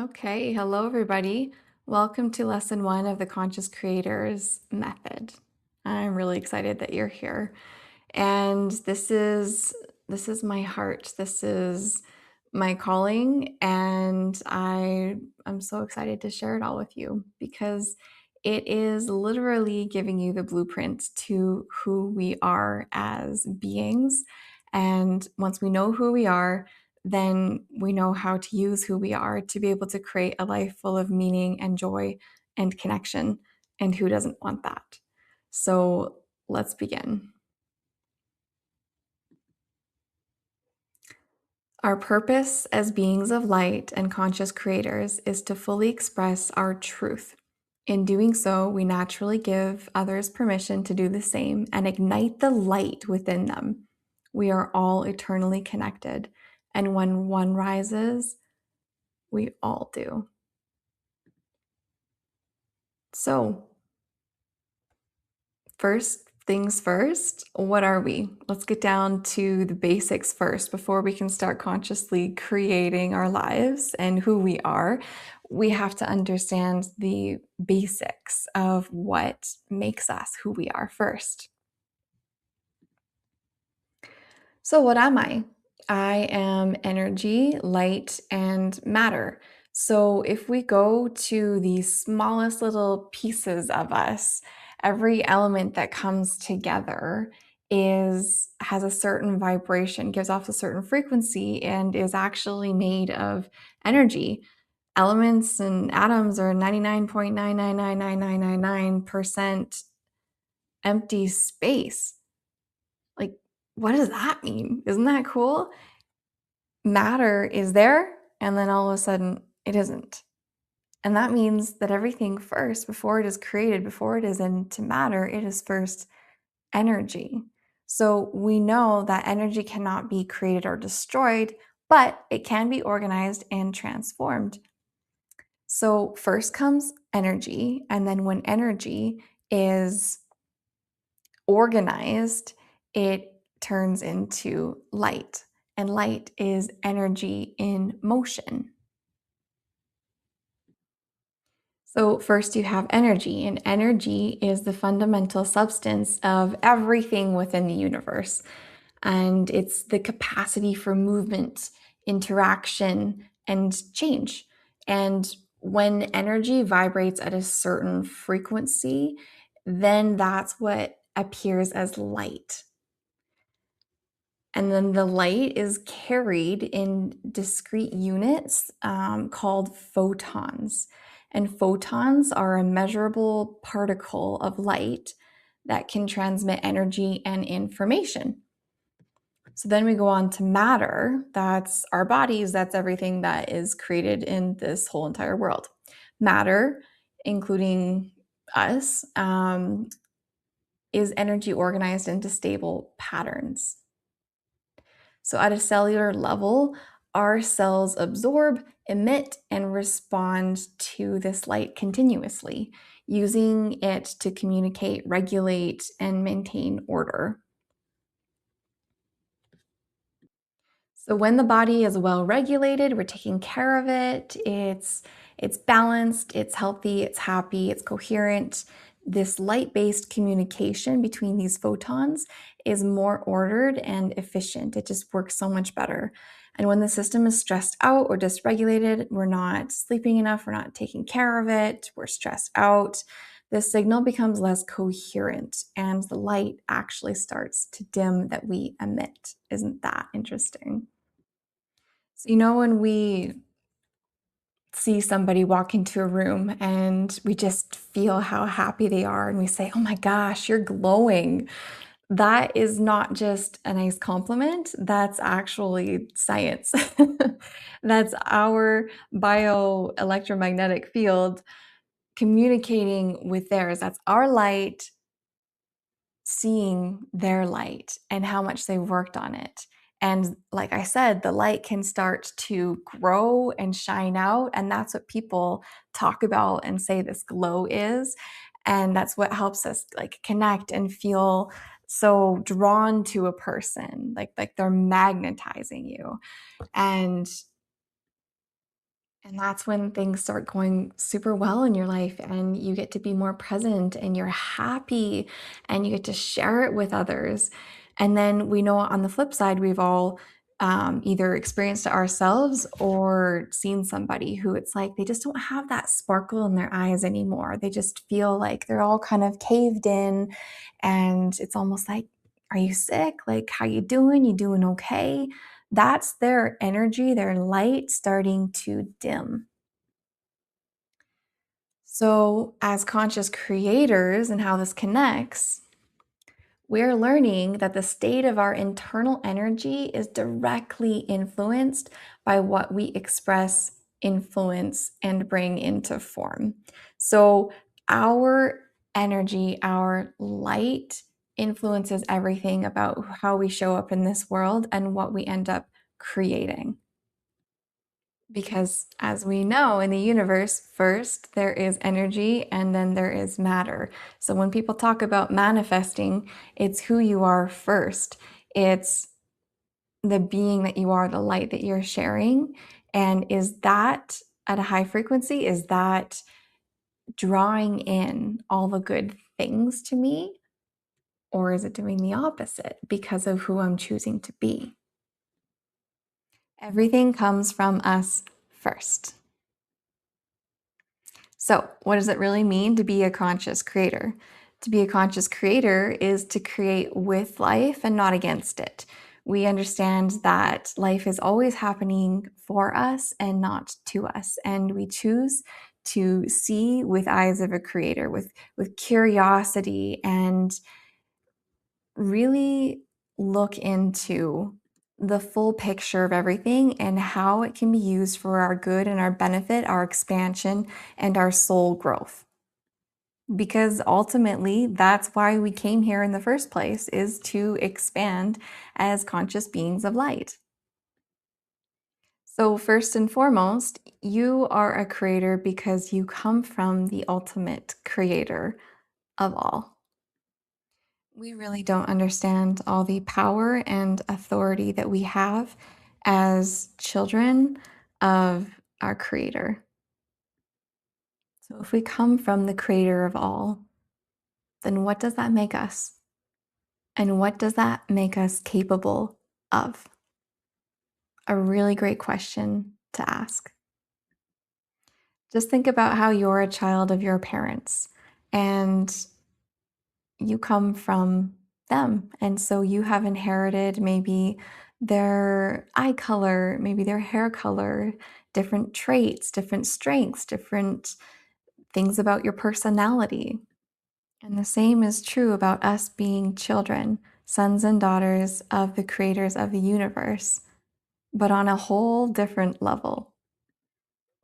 Okay, hello everybody. Welcome to lesson one of the Conscious Creators Method. I'm really excited that you're here. And this is my heart. This is my calling, and I'm so excited to share it all with you because it is literally giving you the blueprint to who we are as beings. And once we know who we are, then we know how to use who we are to be able to create a life full of meaning and joy and connection. And who doesn't want that? So let's begin. Our purpose as beings of light and conscious creators is to fully express our truth. In doing so, we naturally give others permission to do the same and ignite the light within them. We are all eternally connected, and when one rises, we all do. So, first things first, what are we? Let's get down to the basics first before we can start consciously creating our lives and who we are. We have to understand the basics of what makes us who we are first. So, what am I? I am energy, light, and matter. So, if we go to the smallest little pieces of us, every element that comes together has a certain vibration, gives off a certain frequency, and is actually made of energy. Elements and atoms are 99.9999999% empty space. Like, what does that mean? Isn't that cool? Matter is there, and then all of a sudden it isn't. And that means that everything first, before it is created, before it is into matter, it is first energy. So we know that energy cannot be created or destroyed, but it can be organized and transformed. So first comes energy, and then when energy is organized, it turns into light. And light is energy in motion. So, first you have energy, and energy is the fundamental substance of everything within the universe. And it's the capacity for movement, interaction, and change. And when energy vibrates at a certain frequency, then that's what appears as light. And then the light is carried in discrete units called photons. And photons are a measurable particle of light that can transmit energy and information. So then we go on to matter. That's our bodies, that's everything that is created in this whole entire world. Matter, including us, is energy organized into stable patterns. So at a cellular level, our cells absorb, emit, and respond to this light continuously, using it to communicate, regulate, and maintain order. So when the body is well regulated, we're taking care of it, it's balanced, it's healthy, it's happy, it's coherent. This light-based communication between these photons is more ordered and efficient. It just works so much better. And when the system is stressed out or dysregulated, we're not sleeping enough, we're not taking care of it, we're stressed out, the signal becomes less coherent and the light actually starts to dim that we emit. Isn't that interesting? So, when we see somebody walk into a room and we just feel how happy they are and we say, "Oh my gosh, you're glowing." That is not just a nice compliment, that's actually science. That's our bioelectromagnetic field communicating with theirs. That's our light seeing their light and how much they worked on it. And like I said, the light can start to grow and shine out. And that's what people talk about and say this glow is. And that's what helps us like connect and feel so drawn to a person, like they're magnetizing you. And And that's when things start going super well in your life and you get to be more present and you're happy and you get to share it with others. And then we know on the flip side, we've all either experienced it ourselves or seen somebody who it's like they just don't have that sparkle in their eyes anymore. They just feel like they're all kind of caved in and it's almost like, are you sick? Like, how you doing? You doing okay? That's their energy, their light starting to dim. So, as conscious creators and how this connects, we're learning that the state of our internal energy is directly influenced by what we express, influence, and bring into form. So, our energy, our light influences everything about how we show up in this world and what we end up creating. Because as we know in the universe, first there is energy and then there is matter. So when people talk about manifesting, it's who you are first. It's the being that you are, the light that you're sharing. And is that at a high frequency? Is that drawing in all the good things to me? Or is it doing the opposite because of who I'm choosing to be? Everything comes from us first. So, what does it really mean to be a conscious creator? To be a conscious creator is to create with life and not against it. We understand that life is always happening for us and not to us, and we choose to see with eyes of a creator, with curiosity, and really look into the full picture of everything and how it can be used for our good and our benefit, our expansion, and our soul growth. Because ultimately, that's why we came here in the first place, is to expand as conscious beings of light. So, first and foremost, you are a creator because you come from the ultimate creator of all. We really don't understand all the power and authority that we have as children of our creator. So, if we come from the creator of all, then what does that make us? And what does that make us capable of? A really great question to ask. Just think about how you're a child of your parents and you come from them. And so you have inherited maybe their eye color, maybe their hair color, different traits, different strengths, different things about your personality. And the same is true about us being children, sons and daughters of the creators of the universe, but on a whole different level.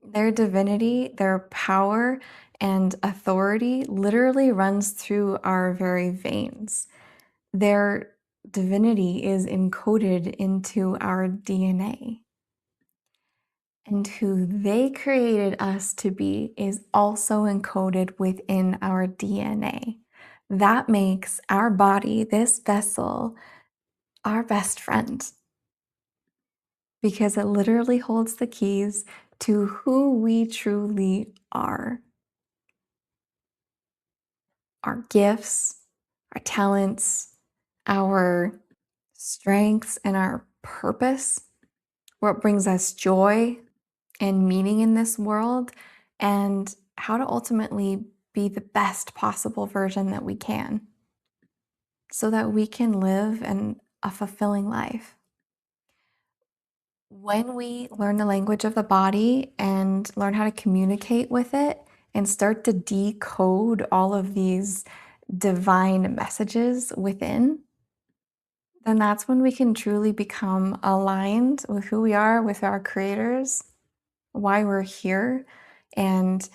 Their divinity, their power, and authority literally runs through our very veins. Their divinity is encoded into our DNA. And who they created us to be is also encoded within our DNA. That makes our body, this vessel, our best friend because it literally holds the keys to who we truly are. Our gifts, our talents, our strengths, and our purpose, what brings us joy and meaning in this world, and how to ultimately be the best possible version that we can so that we can live a fulfilling life. When we learn the language of the body and learn how to communicate with it and start to decode all of these divine messages within, then that's when we can truly become aligned with who we are, with our creators, why we're here, and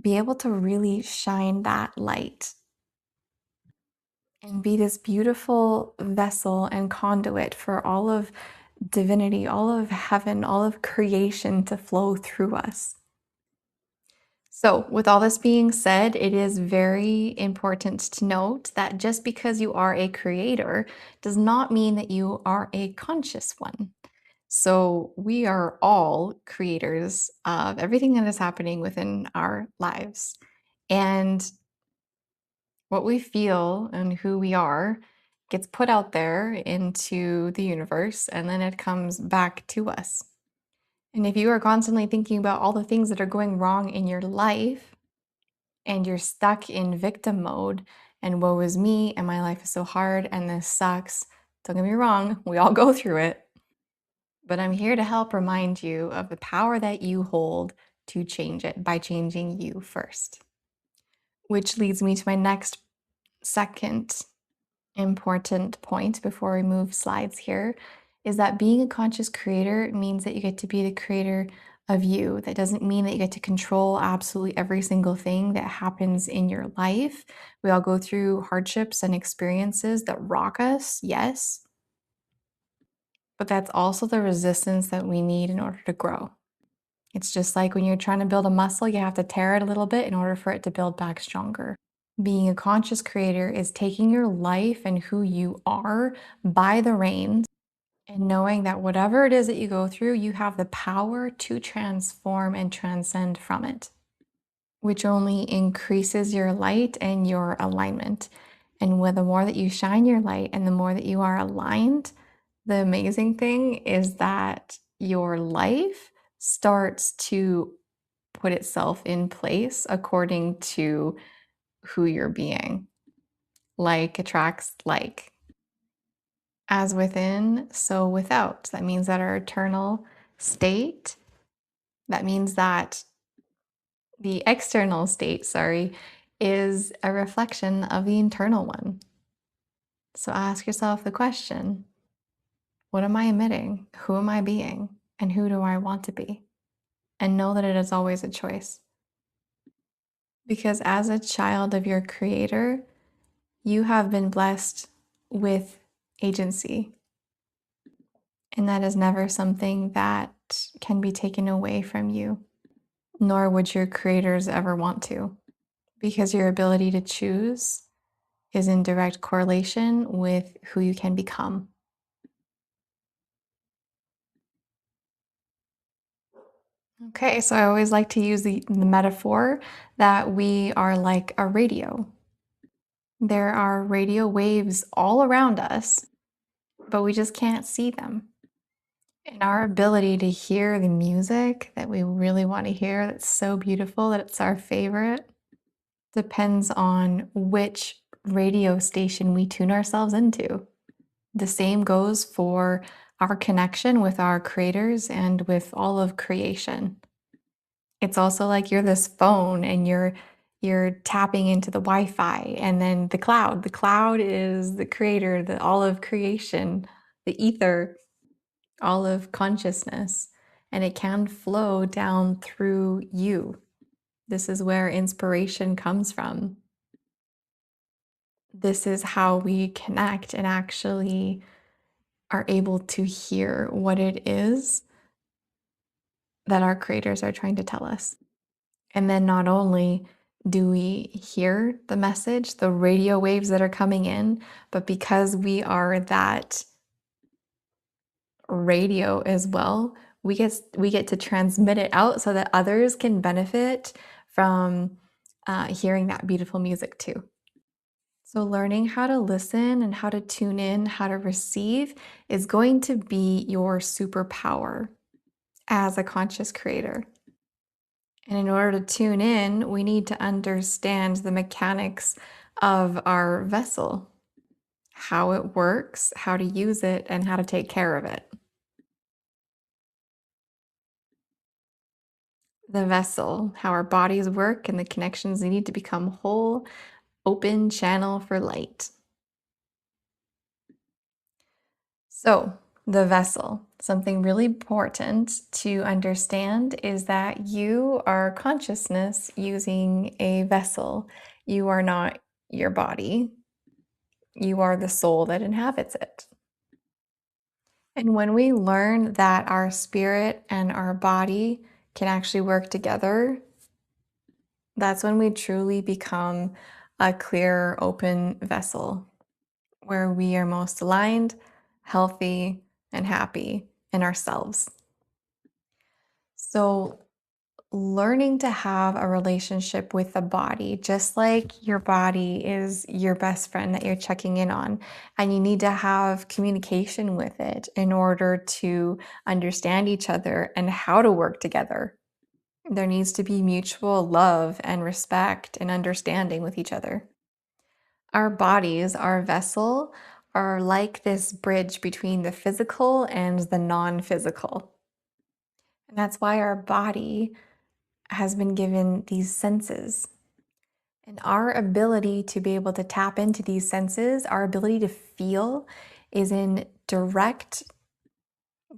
be able to really shine that light and be this beautiful vessel and conduit for all of divinity, all of heaven, all of creation to flow through us. So, with all this being said, it is very important to note that just because you are a creator does not mean that you are a conscious one. So we are all creators of everything that is happening within our lives. And what we feel and who we are gets put out there into the universe and then it comes back to us. And if you are constantly thinking about all the things that are going wrong in your life and you're stuck in victim mode and woe is me and my life is so hard and this sucks, don't get me wrong, we all go through it. But I'm here to help remind you of the power that you hold to change it by changing you first. Which leads me to my next second important point before we move slides here is that being a conscious creator means that you get to be the creator of you. That doesn't mean that you get to control absolutely every single thing that happens in your life. We all go through hardships and experiences that rock us, yes, but that's also the resistance that we need in order to grow. It's just like when you're trying to build a muscle, you have to tear it a little bit in order for it to build back stronger. Being a conscious creator is taking your life and who you are by the reins and knowing that whatever it is that you go through, you have the power to transform and transcend from it, which only increases your light and your alignment. And with the more that you shine your light and the more that you are aligned, the amazing thing is that your life starts to put itself in place according to who you're being. Like attracts like. As within, so without. That means that our eternal state, that means that the external state, is a reflection of the internal one. So ask yourself the question, what am I emitting? Who am I being? And who do I want to be? And know that it is always a choice. Because as a child of your creator, you have been blessed with agency. And that is never something that can be taken away from you, nor would your creators ever want to, because your ability to choose is in direct correlation with who you can become. Okay, so I always like to use the metaphor that we are like a radio. There are radio waves all around us, but we just can't see them. And our ability to hear the music that we really want to hear, that's so beautiful that it's our favorite, depends on which radio station we tune ourselves into. The same goes for our connection with our creators and with all of creation. It's also like you're this phone and you're tapping into the Wi-Fi and then the cloud. The cloud is the creator, the all of creation, the ether, all of consciousness, and it can flow down through you. This is where inspiration comes from. This is how we connect and actually are able to hear what it is that our creators are trying to tell us. And then not only do we hear the message, the radio waves that are coming in, but because we are that radio as well, we get to transmit it out so that others can benefit from hearing that beautiful music too. So learning how to listen and how to tune in, how to receive is going to be your superpower as a conscious creator. And in order to tune in, we need to understand the mechanics of our vessel, how it works, how to use it, and how to take care of it. The vessel, how our bodies work, and the connections they need to become whole, open channel for light. So, the vessel, something really important to understand is that you are consciousness using a vessel. You are not your body. You are the soul that inhabits it. And when we learn that our spirit and our body can actually work together, that's when we truly become a clear, open vessel where we are most aligned, healthy, and happy. and ourselves. So, learning to have a relationship with the body, just like your body is your best friend that you're checking in on, and you need to have communication with it in order to understand each other and how to work together. There needs to be mutual love and respect and understanding with each other. Our bodies, our vessel, are like this bridge between the physical and the non physical. And that's why our body has been given these senses. And our ability to be able to tap into these senses, our ability to feel, is in direct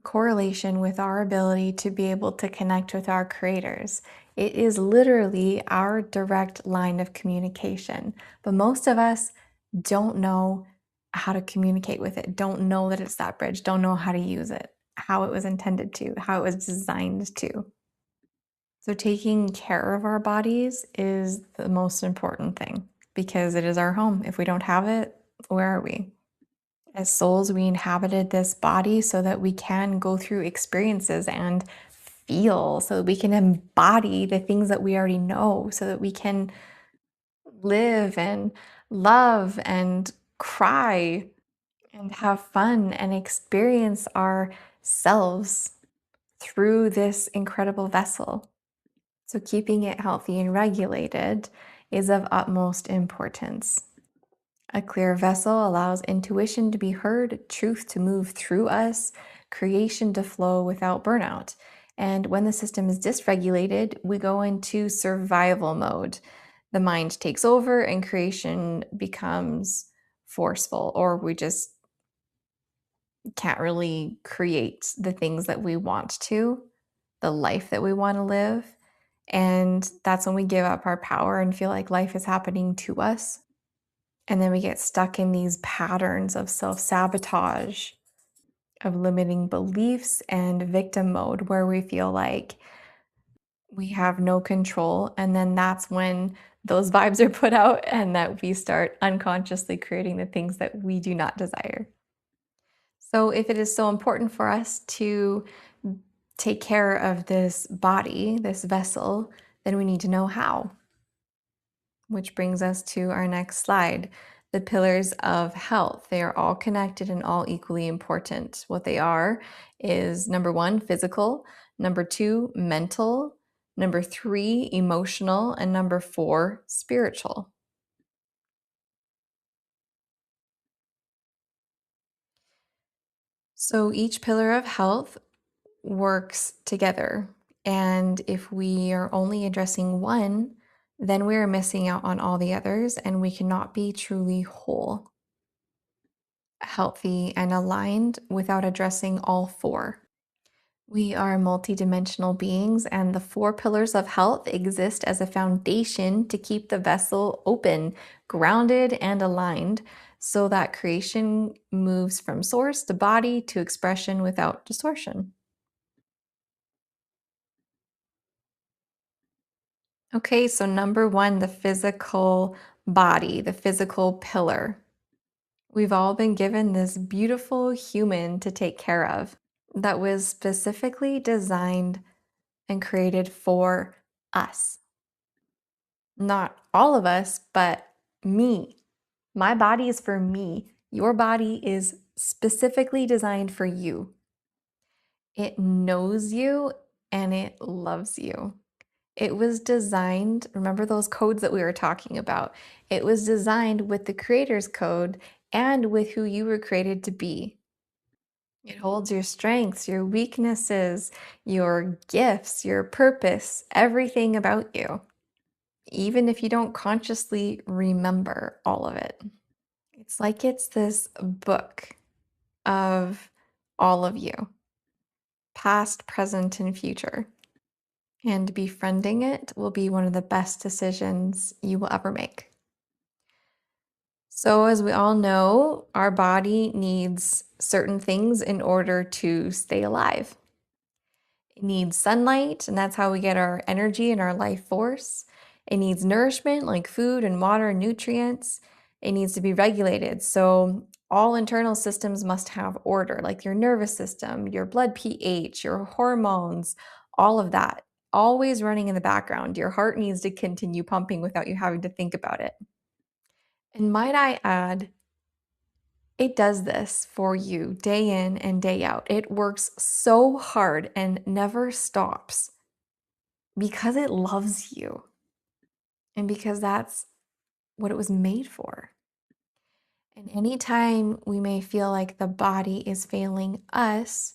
correlation with our ability to be able to connect with our creators. It is literally our direct line of communication. But most of us don't know how to communicate with it, don't know that it's that bridge, don't know how to use it, how it was intended to, how it was designed to. So, taking care of our bodies is the most important thing because it is our home. If we don't have it, where are we? As souls, we inhabited this body so that we can go through experiences and feel, so that we can embody the things that we already know, so that we can live and love and cry and have fun and experience ourselves through this incredible vessel. So, keeping it healthy and regulated is of utmost importance. A clear vessel allows intuition to be heard, truth to move through us, creation to flow without burnout. And when the system is dysregulated, we go into survival mode. The mind takes over and creation becomes forceful, or we just can't really create the things that we want to, the life that we want to live. And that's when we give up our power and feel like life is happening to us. And then we get stuck in these patterns of self sabotage, of limiting beliefs, and victim mode where we feel like we have no control. And then that's when those vibes are put out and that we start unconsciously creating the things that we do not desire. So, if it is so important for us to take care of this body, this vessel, then we need to know how. Which brings us to our next slide, the pillars of health. They are all connected and all equally important. What they are is number one, physical, number two, mental, number three, emotional, and number four, spiritual. So each pillar of health works together. And if we are only addressing one, then we are missing out on all the others and we cannot be truly whole, healthy, and aligned without addressing all four. We are multidimensional beings, and the four pillars of health exist as a foundation to keep the vessel open, grounded, and aligned so that creation moves from source to body to expression without distortion. Okay, so number one, the physical body, the physical pillar. We've all been given this beautiful human to take care of that was specifically designed and created for us. Not all of us, but me. My body is for me. Your body is specifically designed for you. It knows you and it loves you. It was designed, remember those codes that we were talking about? It was designed with the creator's code and with who you were created to be. It holds your strengths, your weaknesses, your gifts, your purpose, everything about you, even if you don't consciously remember all of it. It's like it's this book of all of you, past, present, and future. And befriending it will be one of the best decisions you will ever make. So, as we all know, our body needs certain things in order to stay alive. It needs sunlight, and that's how we get our energy and our life force. It needs nourishment like food and water and nutrients. It needs to be regulated. So, All internal systems must have order, like your nervous system, your blood pH, your hormones, all of that, always running in the background. Your heart needs to continue pumping without you having to think about it. And might I add, it does this for you day in and day out. It works so hard and never stops because it loves you and because that's what it was made for. And anytime we may feel like the body is failing us,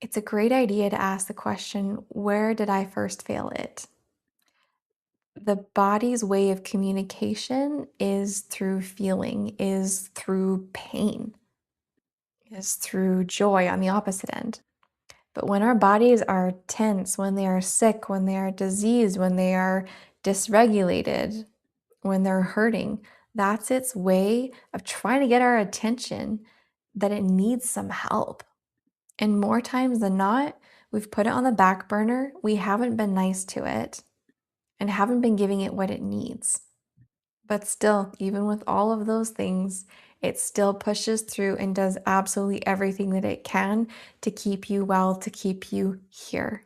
it's a great idea to ask the question, where did I first fail it? The body's way of communication is through feeling, is through pain, is through joy on the opposite end. But when our bodies are tense, when they are sick, when they are diseased, when they are dysregulated, when they're hurting, that's its way of trying to get our attention that it needs some help. And more times than not, we've put it on the back burner. We haven't been nice to it and haven't been giving it what it needs. But still, even with all of those things, it still pushes through and does absolutely everything that it can to keep you well, to keep you here.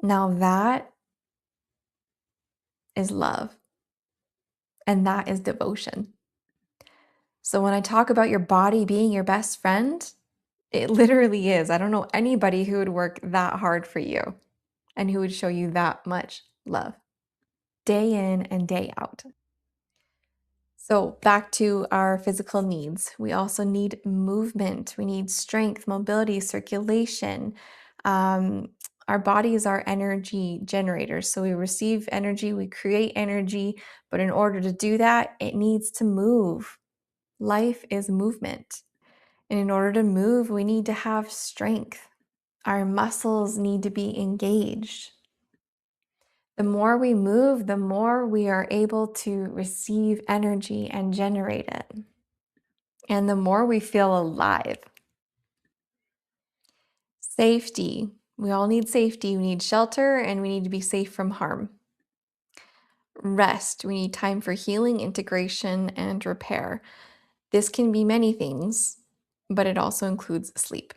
Now that is love, and that is devotion. So when I talk about your body being your best friend, it literally is. I don't know anybody who would work that hard for you and who would show you that much love day in and day out. So back to our physical needs. We also need movement. We need strength, mobility, circulation. Our bodies are energy generators. So we receive energy, we create energy, but in order to do that, it needs to move. Life is movement. And in order to move, we need to have strength. Our muscles need to be engaged. The more we move, the more we are able to receive energy and generate it. And the more we feel alive. Safety. We all need safety. We need shelter and we need to be safe from harm. Rest. We need time for healing, integration, and repair. This can be many things, but it also includes sleep.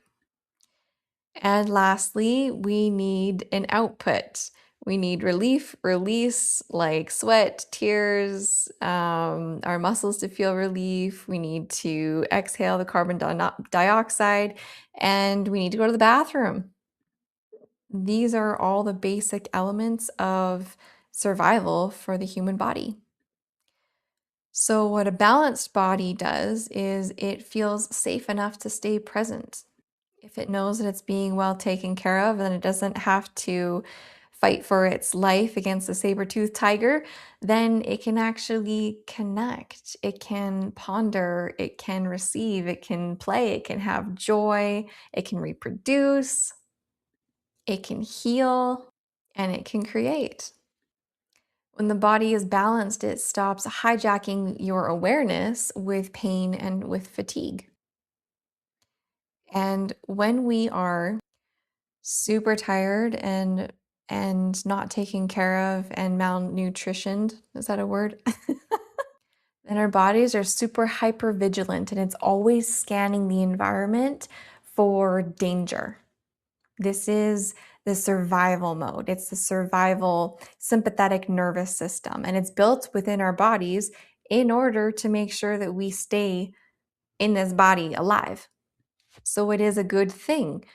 And lastly, we need an output. We need relief, release, like sweat, tears, our muscles to feel relief. We need to exhale the carbon dioxide, and we need to go to the bathroom. These are all the basic elements of survival for the human body. So, what a balanced body does is it feels safe enough to stay present. If it knows that it's being well taken care of, then it doesn't have to fight for its life against a saber-toothed tiger, then it can actually connect. It can ponder, it can receive, it can play, it can have joy, it can reproduce, it can heal, and it can create. When the body is balanced, it stops hijacking your awareness with pain and with fatigue. And when we are super tired and not taken care of and malnutritioned, is that a word? Then our bodies are super hyper vigilant and it's always scanning the environment for danger. This is the survival mode. It's the survival sympathetic nervous system, and it's built within our bodies in order to make sure that we stay in this body alive. So it is a good thing.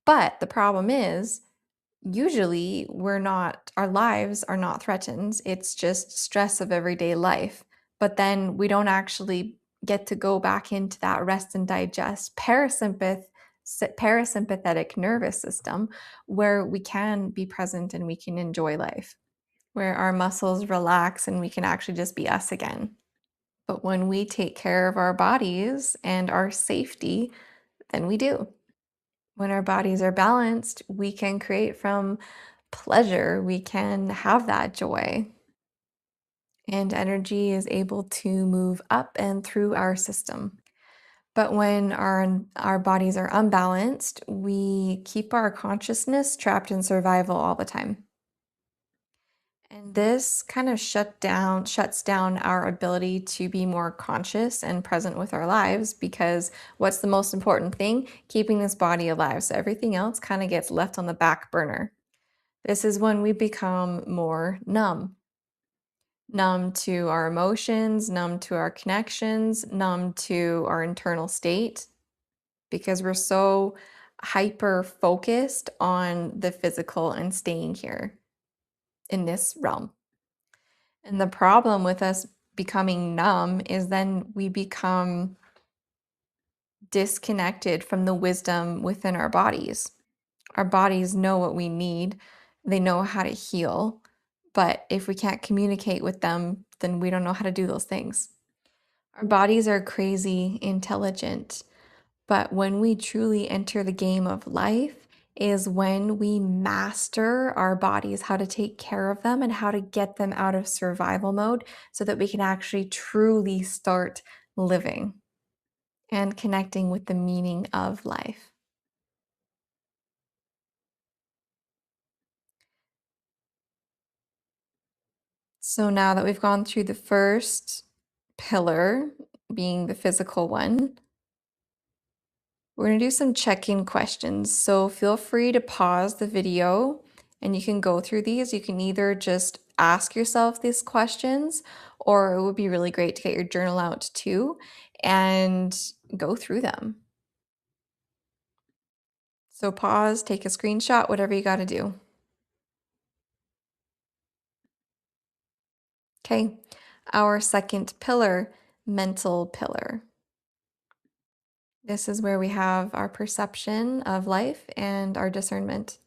But the problem is, usually our lives are not threatened. It's just stress of everyday life. But then we don't actually get to go back into that rest and digest parasympathetic nervous system where we can be present and we can enjoy life, where our muscles relax and we can actually just be us again. But when we take care of our bodies and our safety, then we do. When our bodies are balanced, we can create from pleasure, we can have that joy. And energy is able to move up and through our system. But when our bodies are unbalanced, we keep our consciousness trapped in survival all the time. And this kind of shuts down our ability to be more conscious and present with our lives, because what's the most important thing? Keeping this body alive. So everything else kind of gets left on the back burner. This is when we become more numb to our emotions, numb to our connections, numb to our internal state, because we're so hyper focused on the physical and staying here in this realm. And the problem with us becoming numb is then we become disconnected from the wisdom within our bodies. Our bodies know what we need, they know how to heal. But if we can't communicate with them, then we don't know how to do those things. Our bodies are crazy intelligent. But when we truly enter the game of life is when we master our bodies, how to take care of them and how to get them out of survival mode so that we can actually truly start living and connecting with the meaning of life. So now that we've gone through the first pillar, being the physical one, we're going to do some check-in questions. So feel free to pause the video and you can go through these. You can either just ask yourself these questions, or it would be really great to get your journal out too and go through them. So pause, take a screenshot, whatever you got to do. Okay, our second pillar, mental pillar. This is where we have our perception of life and our discernment.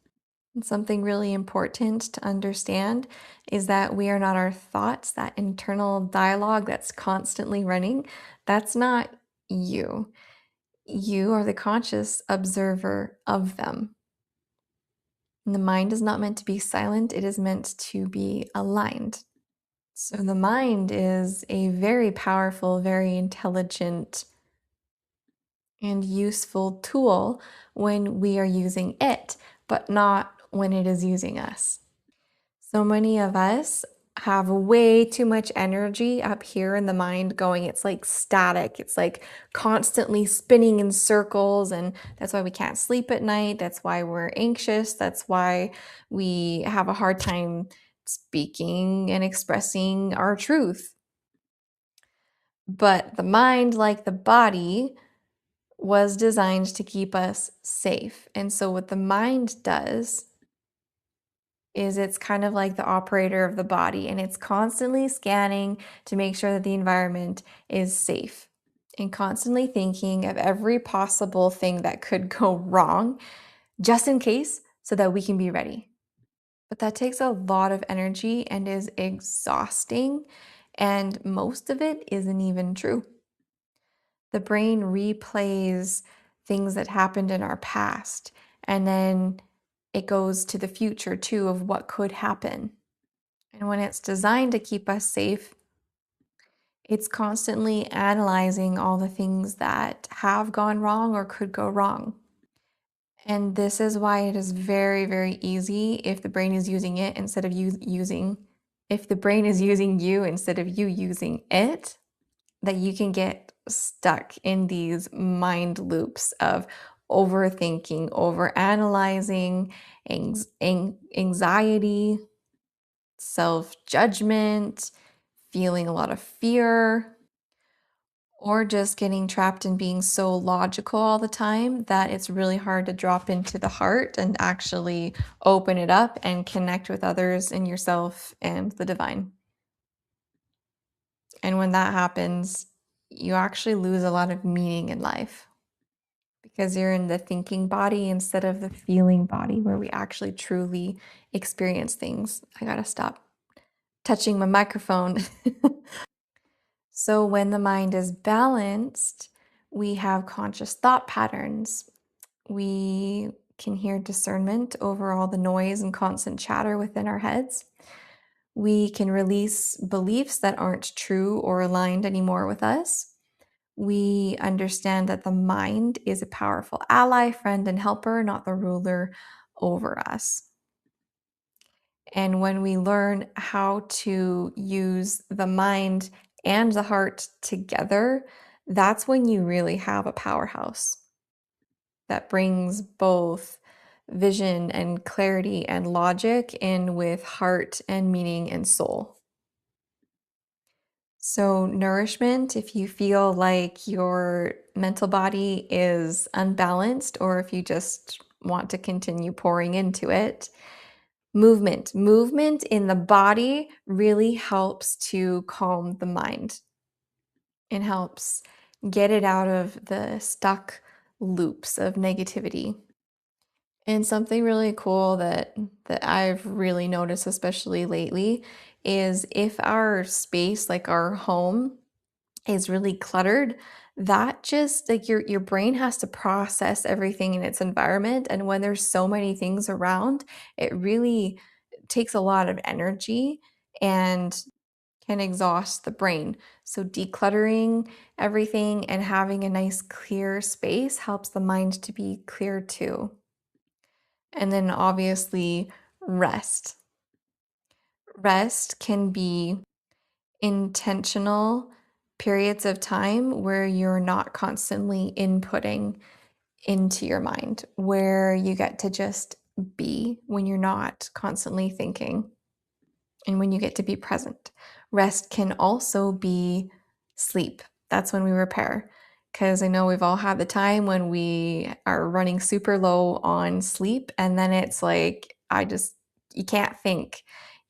And something really important to understand is that we are not our thoughts, that internal dialogue that's constantly running. That's not you. You are the conscious observer of them. And the mind is not meant to be silent, it is meant to be aligned. So the mind is a very powerful, very intelligent, and useful tool when we are using it, but not when it is using us. So many of us have way too much energy up here in the mind going. It's like static. It's like constantly spinning in circles. And that's why we can't sleep at night. That's why we're anxious. That's why we have a hard time speaking and expressing our truth. But the mind, like the body, was designed to keep us safe. And so what the mind does is it's kind of like the operator of the body, and it's constantly scanning to make sure that the environment is safe and constantly thinking of every possible thing that could go wrong just in case so that we can be ready. But that takes a lot of energy and is exhausting, and most of it isn't even true. The brain replays things that happened in our past, and then it goes to the future too of what could happen. And when it's designed to keep us safe, it's constantly analyzing all the things that have gone wrong or could go wrong. And this is why it is very, very easy if the brain is using it instead of if the brain is using you instead of you using it, that you can get stuck in these mind loops of overthinking, overanalyzing, anxiety, self-judgment, feeling a lot of fear, or just getting trapped in being so logical all the time that it's really hard to drop into the heart and actually open it up and connect with others and yourself and the divine. And when that happens, you actually lose a lot of meaning in life because you're in the thinking body instead of the feeling body where we actually truly experience things. I gotta stop touching my microphone. So when the mind is balanced, we have conscious thought patterns. We can hear discernment over all the noise and constant chatter within our heads. We can release beliefs that aren't true or aligned anymore with us. We understand that the mind is a powerful ally, friend, and helper, not the ruler over us. And when we learn how to use the mind and the heart together, that's when you really have a powerhouse that brings both vision and clarity and logic in with heart and meaning and soul. So, nourishment, if you feel like your mental body is unbalanced or if you just want to continue pouring into it, movement in the body really helps to calm the mind and helps get it out of the stuck loops of negativity. And something really cool that I've really noticed, especially lately, is if our space, like our home, is really cluttered, that just like your brain has to process everything in its environment. And when there's so many things around, it really takes a lot of energy and can exhaust the brain. So decluttering everything and having a nice clear space helps the mind to be clear too. And then obviously rest. Rest can be intentional periods of time where you're not constantly inputting into your mind, where you get to just be when you're not constantly thinking and when you get to be present. Rest can also be sleep. That's when we repair. Because I know we've all had the time when we are running super low on sleep, and then it's like, you can't think.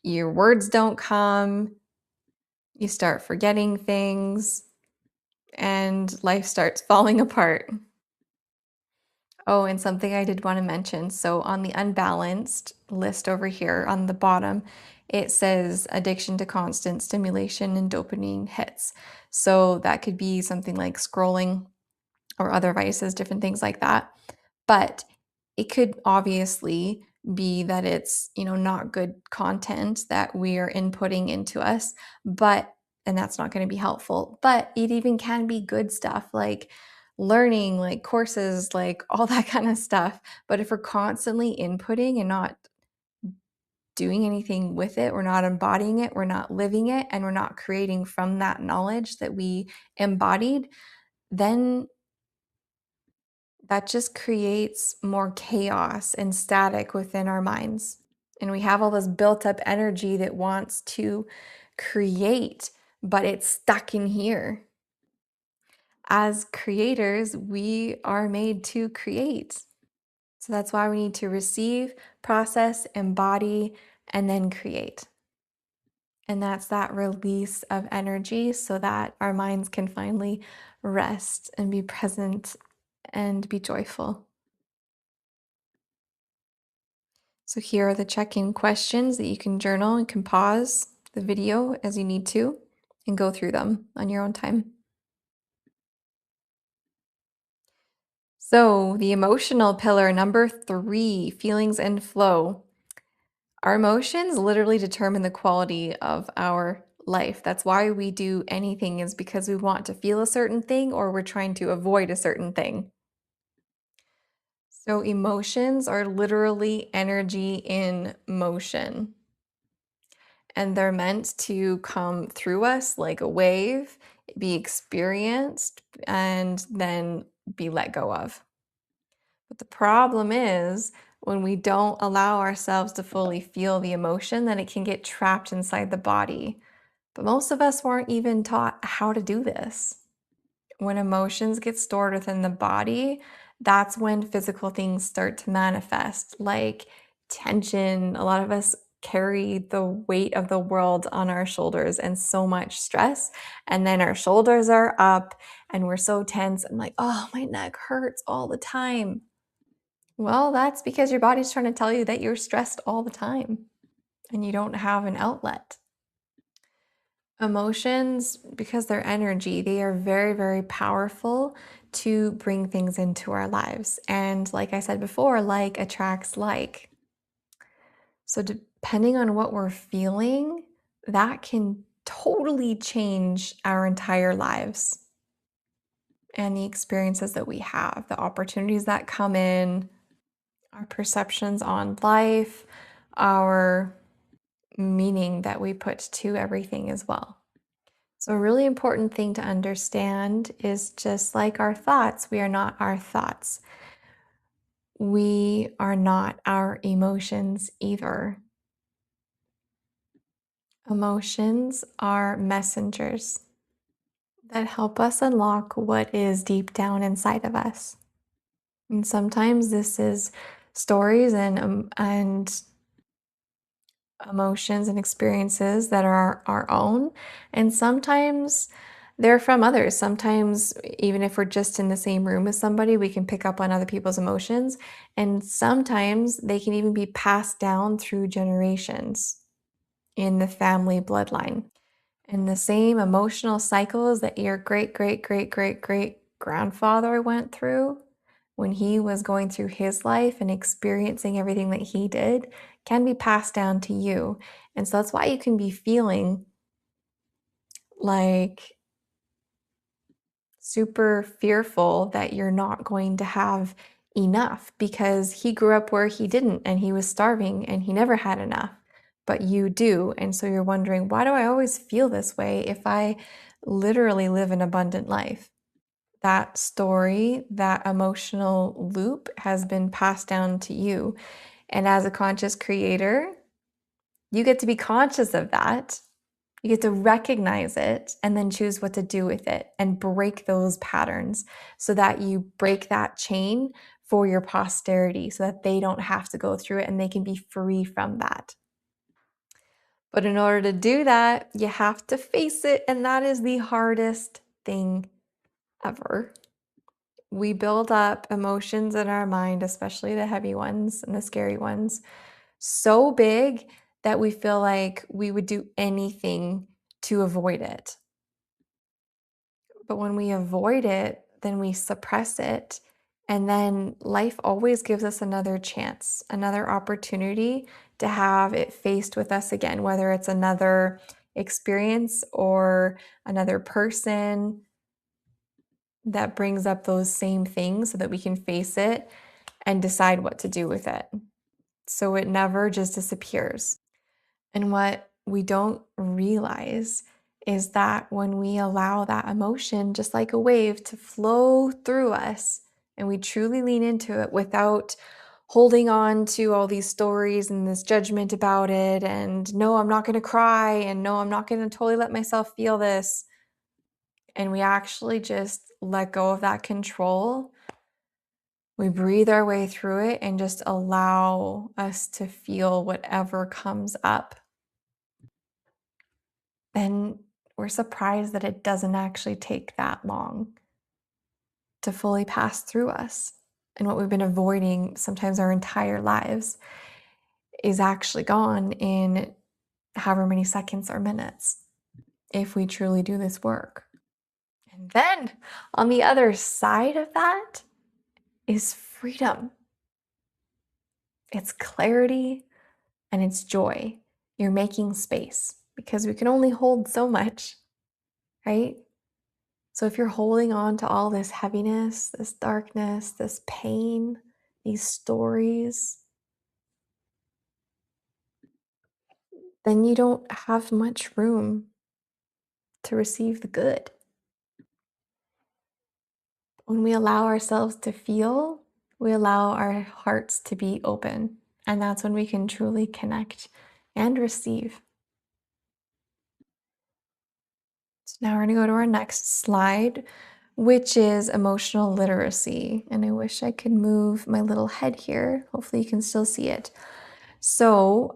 Your words don't come, you start forgetting things, and life starts falling apart. Oh, and something I did want to mention. So, on the unbalanced list over here on the bottom, it says addiction to constant stimulation and dopamine hits. So, that could be something like scrolling or other vices, different things like that. But it could obviously be that it's, not good content that we are inputting into us, but and that's not going to be helpful. But it even can be good stuff like learning, like courses, like all that kind of stuff. But if we're constantly inputting and not doing anything with it, we're not embodying it, we're not living it, and we're not creating from that knowledge that we embodied, then that just creates more chaos and static within our minds. And we have all this built up energy that wants to create, but it's stuck in here. As creators, we are made to create. So that's why we need to receive, process, embody, and then create. And that's that release of energy so that our minds can finally rest and be present and be joyful. So here are the check-in questions that you can journal and can pause the video as you need to and go through them on your own time. So the emotional pillar, number 3, feelings and flow. Our emotions literally determine the quality of our life. That's why we do anything, is because we want to feel a certain thing or we're trying to avoid a certain thing. So emotions are literally energy in motion. And they're meant to come through us like a wave, be experienced, and then be let go of. But the problem is when we don't allow ourselves to fully feel the emotion, then it can get trapped inside the body. But most of us weren't even taught how to do this. When emotions get stored within the body, that's when physical things start to manifest, like tension. A lot of us carry the weight of the world on our shoulders and so much stress. And then our shoulders are up and we're so tense and like, oh, my neck hurts all the time. Well, that's because your body's trying to tell you that you're stressed all the time and you don't have an outlet. Emotions, because they're energy, they are very, very powerful to bring things into our lives. And like I said before, like attracts like. So, depending on what we're feeling, that can totally change our entire lives and the experiences that we have, the opportunities that come in, our perceptions on life, our meaning that we put to everything as well. So, a really important thing to understand is just like our thoughts, we are not our thoughts. We are not our emotions either. Emotions are messengers that help us unlock what is deep down inside of us. And sometimes this is stories and emotions and experiences that are our own. And sometimes they're from others. Sometimes, even if we're just in the same room as somebody, we can pick up on other people's emotions. And sometimes they can even be passed down through generations in the family bloodline. And the same emotional cycles that your great, great, great, great, great grandfather went through when he was going through his life and experiencing everything that he did can be passed down to you. And so that's why you can be feeling like super fearful that you're not going to have enough because he grew up where he didn't and he was starving and he never had enough, but you do. And so you're wondering, why do I always feel this way if I literally live an abundant life? That story, that emotional loop has been passed down to you. And as a conscious creator, you get to be conscious of that. You get to recognize it and then choose what to do with it and break those patterns so that you break that chain for your posterity so that they don't have to go through it and they can be free from that. But in order to do that, you have to face it, and that is the hardest thing ever. We build up emotions in our mind, especially the heavy ones and the scary ones, so big that we feel like we would do anything to avoid it. But when we avoid it, then we suppress it. And then life always gives us another chance, another opportunity to have it faced with us again, whether it's another experience or another person that brings up those same things so that we can face it and decide what to do with it. So it never just disappears. And what we don't realize is that when we allow that emotion, just like a wave, to flow through us and we truly lean into it without holding on to all these stories and this judgment about it, and no, I'm not going to cry, and no, I'm not going to totally let myself feel this, and we actually just let go of that control. We breathe our way through it and just allow us to feel whatever comes up. Then we're surprised that it doesn't actually take that long to fully pass through us. And what we've been avoiding sometimes our entire lives is actually gone in however many seconds or minutes if we truly do this work. And then on the other side of that is freedom. It's clarity and it's joy. You're making space because we can only hold so much, right? So if you're holding on to all this heaviness, this darkness, this pain, these stories, then you don't have much room to receive the good. When we allow ourselves to feel, we allow our hearts to be open. And that's when we can truly connect and receive. So now we're going to go to our next slide, which is emotional literacy. And I wish I could move my little head here. Hopefully you can still see it. So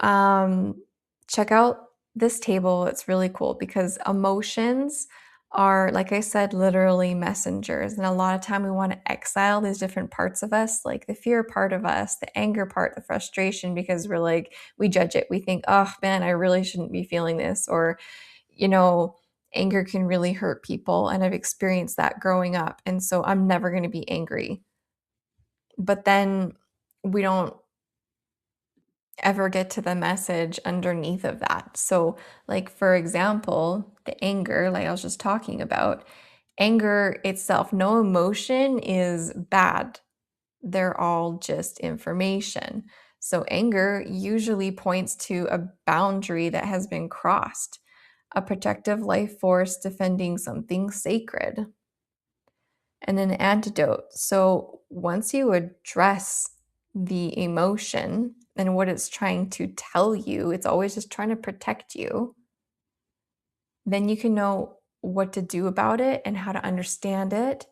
check out this table. It's really cool because emotions are, like I said, literally messengers. And a lot of time we want to exile these different parts of us, like the fear part of us, the anger part, the frustration, because we're like, we judge it. We think, oh man, I really shouldn't be feeling this. Or, you know, anger can really hurt people. And I've experienced that growing up. And so I'm never going to be angry. But then we don't ever get to the message underneath of that. So, like, for example, the anger, like I was just talking about, anger itself, no emotion is bad. They're all just information. So anger usually points to a boundary that has been crossed, a protective life force defending something sacred. And an antidote. So once you address the emotion and what it's trying to tell you, it's always just trying to protect you, then you can know what to do about it and how to understand it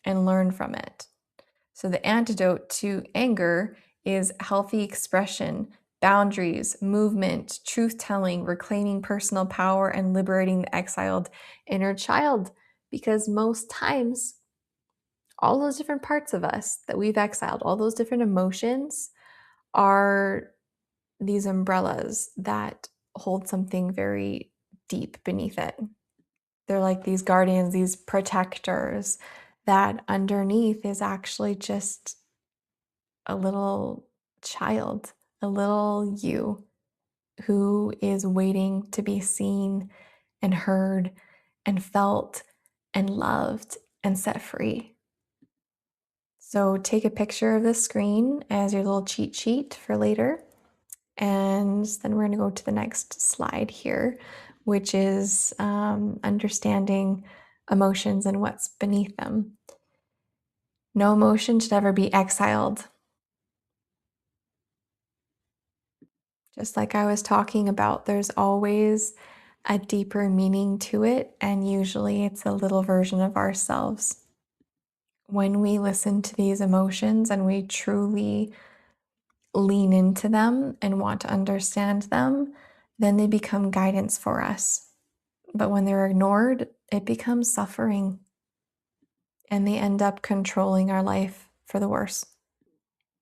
and learn from it. So the antidote to anger is healthy expression, boundaries, movement, truth telling, reclaiming personal power, and liberating the exiled inner child. Because most times, all those different parts of us that we've exiled, all those different emotions are these umbrellas that hold something very deep beneath it. They're like these guardians, these protectors that underneath is actually just a little child, a little you who is waiting to be seen and heard and felt and loved and set free. So take a picture of the screen as your little cheat sheet for later. And then we're going to go to the next slide here, which is understanding emotions and what's beneath them. No emotion should ever be exiled. Just like I was talking about, there's always a deeper meaning to it, and usually it's a little version of ourselves. When we listen to these emotions and we truly lean into them and want to understand them, then they become guidance for us. But when they're ignored, it becomes suffering and they end up controlling our life for the worse.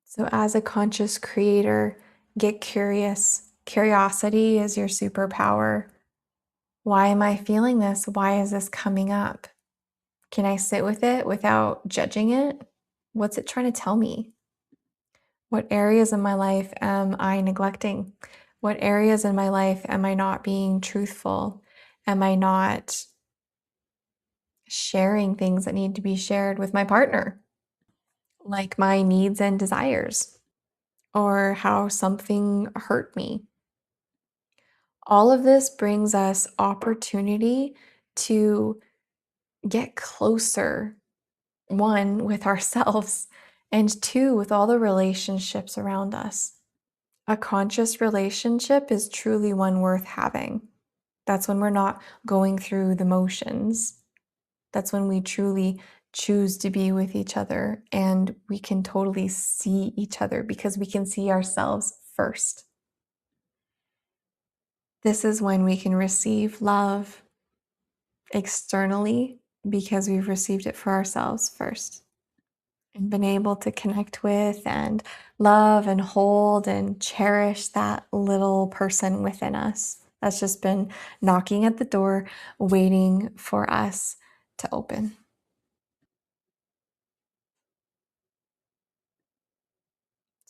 So, as a conscious creator, get curious. Curiosity is your superpower. Why am I feeling this? Why is this coming up? Can I sit with it without judging it? What's it trying to tell me? What areas in my life am I neglecting? What areas in my life am I not being truthful? Am I not sharing things that need to be shared with my partner, like my needs and desires, or how something hurt me? All of this brings us opportunity to get closer, one, with ourselves, and two, with all the relationships around us. A conscious relationship is truly one worth having. That's when we're not going through the motions. That's when we truly choose to be with each other and we can totally see each other because we can see ourselves first. This is when we can receive love externally because we've received it for ourselves first and been able to connect with and love and hold and cherish that little person within us that's just been knocking at the door, waiting for us to open.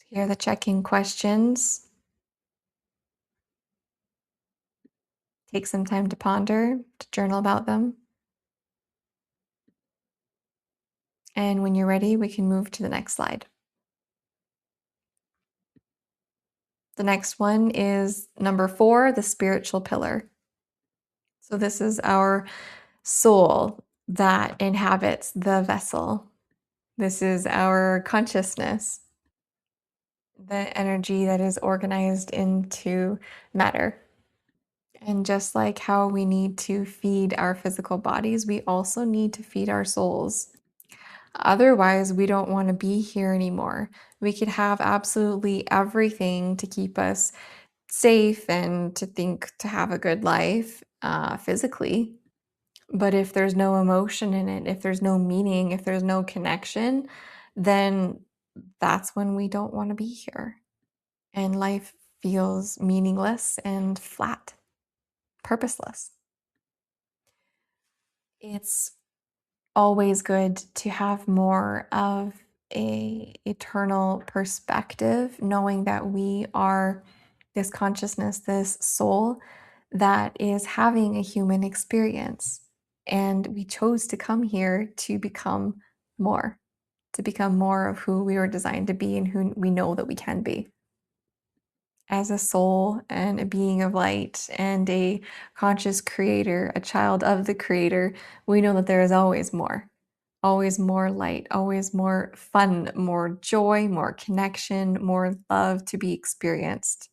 Here are the check-in questions. Take some time to ponder, to journal about them. And when you're ready, we can move to the next slide. The next one is number 4, the spiritual pillar. So this is our soul that inhabits the vessel. This is our consciousness, the energy that is organized into matter. And just like how we need to feed our physical bodies, we also need to feed our souls. Otherwise, we don't want to be here anymore. We could have absolutely everything to keep us safe and to have a good life physically. But if there's no emotion in it, if there's no meaning, if there's no connection, then that's when we don't want to be here. And life feels meaningless and flat, purposeless. It's always good to have more of a eternal perspective, knowing that we are this consciousness, this soul that is having a human experience. And we chose to come here to become more. to become more of who we were designed to be and who we know that we can be. As a soul and a being of light and a conscious creator, a child of the creator, we know that there is always more light, always more fun, more joy, more connection, more love to be experienced.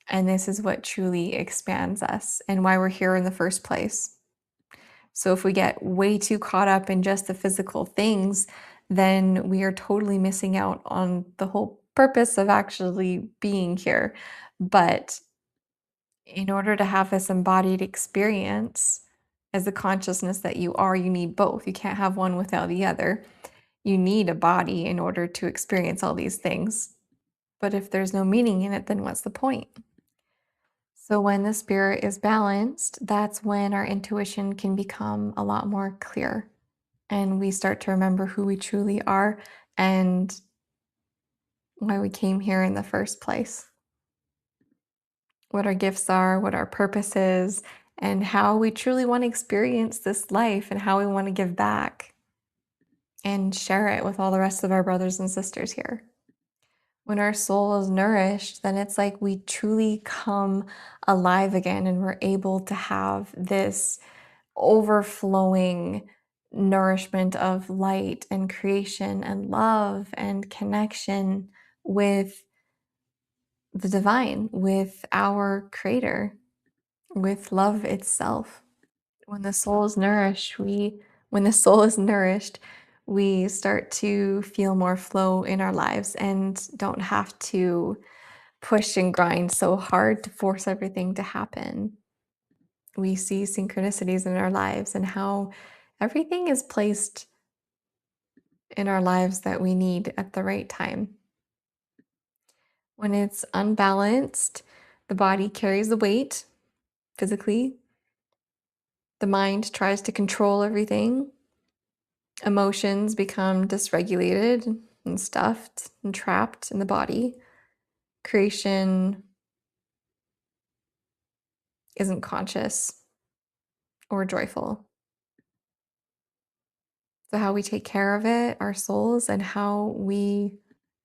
And this is what truly expands us and why we're here in the first place. So if we get way too caught up in just the physical things, then we are totally missing out on the whole purpose of actually being here. But in order to have this embodied experience as the consciousness that you are, you need both. You can't have one without the other. You need a body in order to experience all these things. But if there's no meaning in it, then what's the point? So when the spirit is balanced, that's when our intuition can become a lot more clear and we start to remember who we truly are and why we came here in the first place. What our gifts are, what our purpose is, and how we truly want to experience this life and how we want to give back and share it with all the rest of our brothers and sisters here. When our soul is nourished, then it's like we truly come alive again and we're able to have this overflowing nourishment of light and creation and love and connection with the divine, with our creator, with love itself. When the soul is nourished, we start to feel more flow in our lives and don't have to push and grind so hard to force everything to happen. We see synchronicities in our lives and how everything is placed in our lives that we need at the right time. When it's unbalanced, the body carries the weight physically. The mind tries to control everything. Emotions become dysregulated and stuffed and trapped in the body. Creation isn't conscious or joyful. So, how we take care of it, our souls, and how we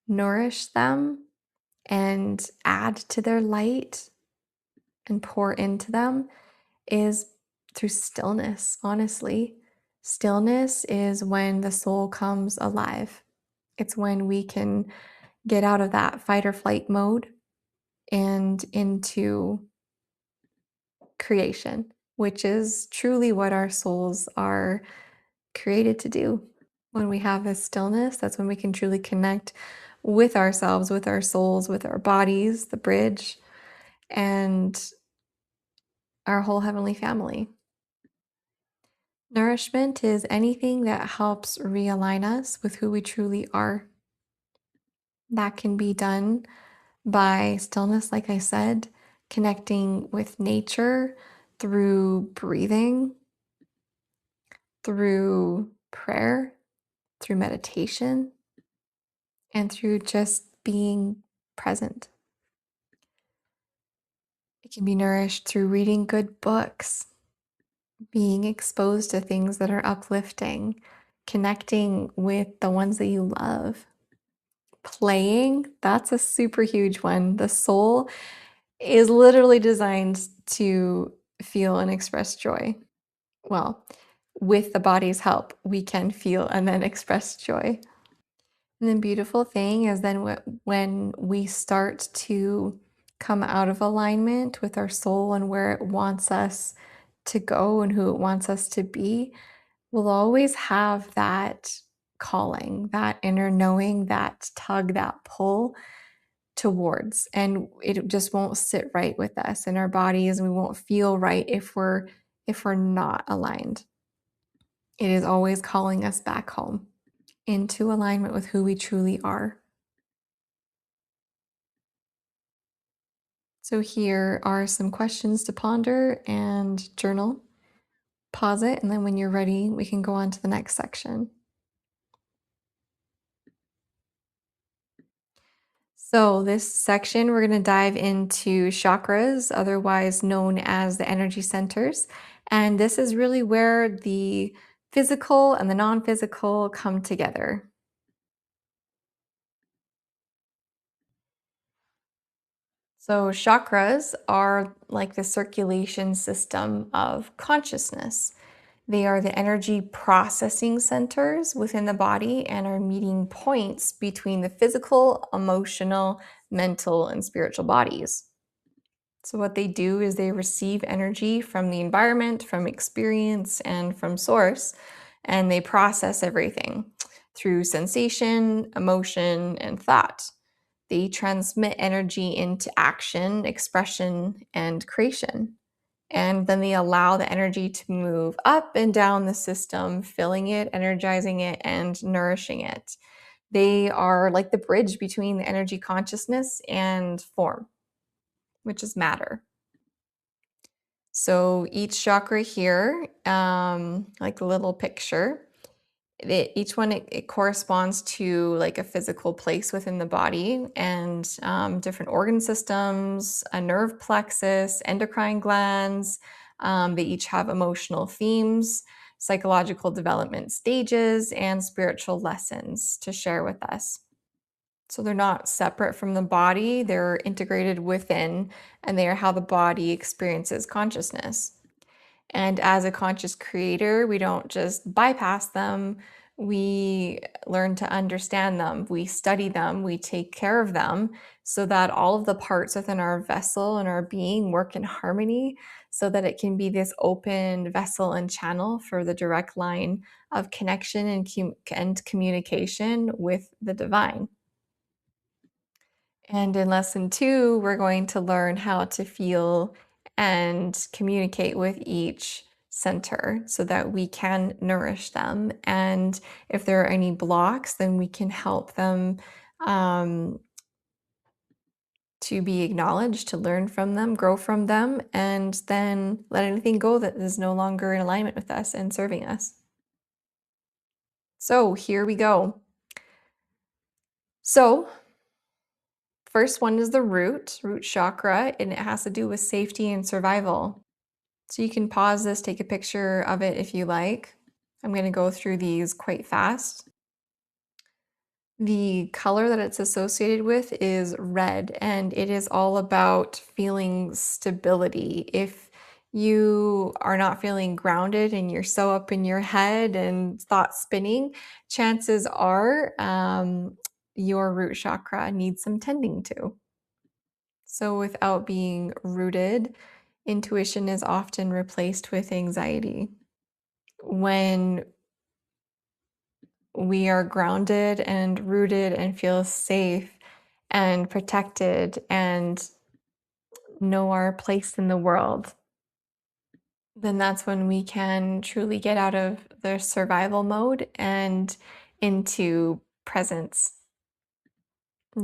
nourish them and add to their light and pour into them is through stillness, honestly. Stillness is when the soul comes alive. It's when we can get out of that fight or flight mode and into creation, which is truly what our souls are created to do. When we have this stillness, that's when we can truly connect with ourselves, with our souls, with our bodies, the bridge, and our whole heavenly family. Nourishment is anything that helps realign us with who we truly are. That can be done by stillness, like I said, connecting with nature through breathing, through prayer, through meditation, and through just being present. It can be nourished through reading good books, being exposed to things that are uplifting, connecting with the ones that you love. Playing, that's a super huge one. The soul is literally designed to feel and express joy. Well, with the body's help, we can feel and then express joy. And the beautiful thing is then when we start to come out of alignment with our soul and where it wants us to go and who it wants us to be, we'll always have that calling, that inner knowing, that tug, that pull towards, and it just won't sit right with us in our bodies, and we won't feel right if we're not aligned. It is always calling us back home into alignment with who we truly are. So here are some questions to ponder and journal. Pause it, and then when you're ready, we can go on to the next section. So this section, we're going to dive into chakras, otherwise known as the energy centers. And this is really where the physical and the non-physical come together. So, chakras are like the circulation system of consciousness. They are the energy processing centers within the body and are meeting points between the physical, emotional, mental, and spiritual bodies. So, what they do is they receive energy from the environment, from experience, and from source, and they process everything through sensation, emotion, and thought. They transmit energy into action, expression, and creation. And then they allow the energy to move up and down the system, filling it, energizing it, and nourishing it. They are like the bridge between the energy consciousness and form, which is matter. So each chakra here, like the little picture, each one it corresponds to like a physical place within the body and different organ systems, a nerve plexus, endocrine glands. They each have emotional themes, psychological development stages, and spiritual lessons to share with us. So they're not separate from the body, they're integrated within, and they are how the body experiences consciousness. And as a conscious creator, we don't just bypass them, we learn to understand them, we study them, we take care of them so that all of the parts within our vessel and our being work in harmony so that it can be this open vessel and channel for the direct line of connection and communication with the divine. And in lesson 2, we're going to learn how to feel and communicate with each center so that we can nourish them. And if there are any blocks, then we can help them um, to be acknowledged, to learn from them, grow from them, and then let anything go that is no longer in alignment with us and serving us. So here we go. So first one is the root chakra, and it has to do with safety and survival. So you can pause this, take a picture of it if you like. I'm going to go through these quite fast. The color that it's associated with is red, and it is all about feeling stability. If you are not feeling grounded and you're so up in your head and thoughts spinning, chances are your root chakra needs some tending to. So, without being rooted, intuition is often replaced with anxiety. When we are grounded and rooted and feel safe and protected and know our place in the world, then that's when we can truly get out of the survival mode and into presence,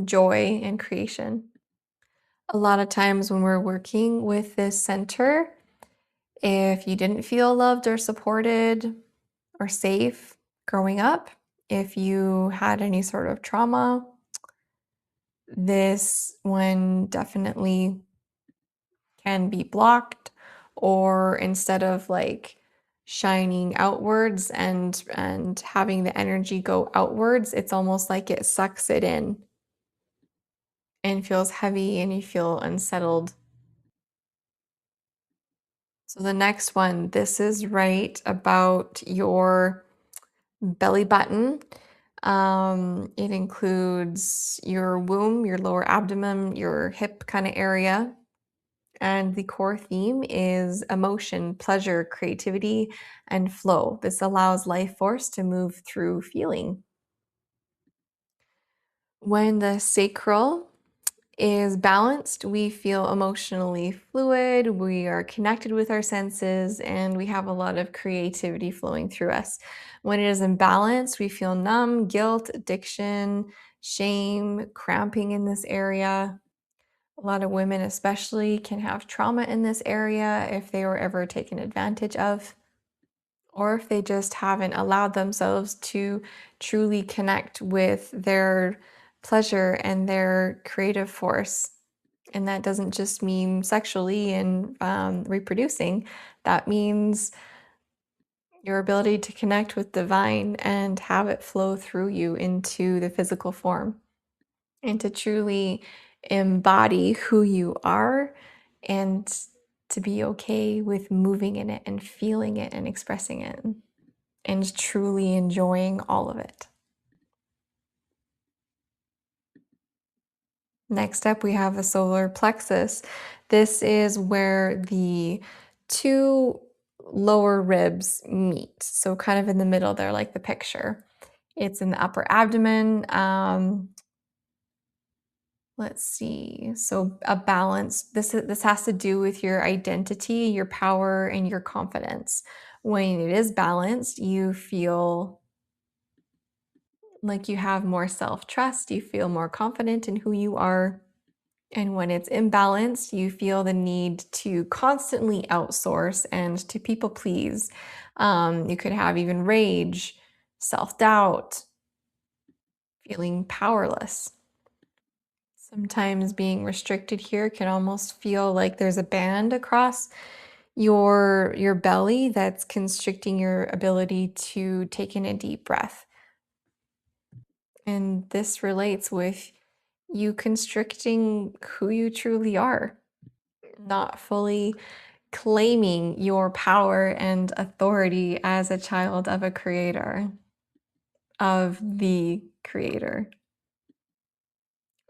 joy, and creation. A lot of times when we're working with this center, if you didn't feel loved or supported or safe growing up, if you had any sort of trauma, this one definitely can be blocked, or instead of like shining outwards and having the energy go outwards, it's almost like it sucks it in and feels heavy and you feel unsettled. So the next one, this is right about your belly button. It includes your womb, your lower abdomen, your hip kind of area. And the core theme is emotion, pleasure, creativity, and flow. This allows life force to move through feeling. When the sacral is balanced, we feel emotionally fluid, we are connected with our senses, and we have a lot of creativity flowing through us. When it is imbalanced, we feel numb, guilt, addiction, shame, cramping in this area. A lot of women, especially, can have trauma in this area if they were ever taken advantage of, or if they just haven't allowed themselves to truly connect with their pleasure and their creative force. And that doesn't just mean sexually and reproducing, that means your ability to connect with divine and have it flow through you into the physical form, and to truly embody who you are and to be okay with moving in it and feeling it and expressing it and truly enjoying all of it. Next up, we have the solar plexus. This is where the two lower ribs meet. So, kind of in the middle there, like the picture. It's in the upper abdomen. Let's see. So, a balance. This has to do with your identity, your power, and your confidence. When it is balanced, you feel like you have more self trust. You feel more confident in who you are. And when it's imbalanced, you feel the need to constantly outsource and to people please. You could have even rage, self doubt, feeling powerless. Sometimes being restricted here can almost feel like there's a band across your belly that's constricting your ability to take in a deep breath. And this relates with you constricting who you truly are, not fully claiming your power and authority as a child of a creator, of the creator.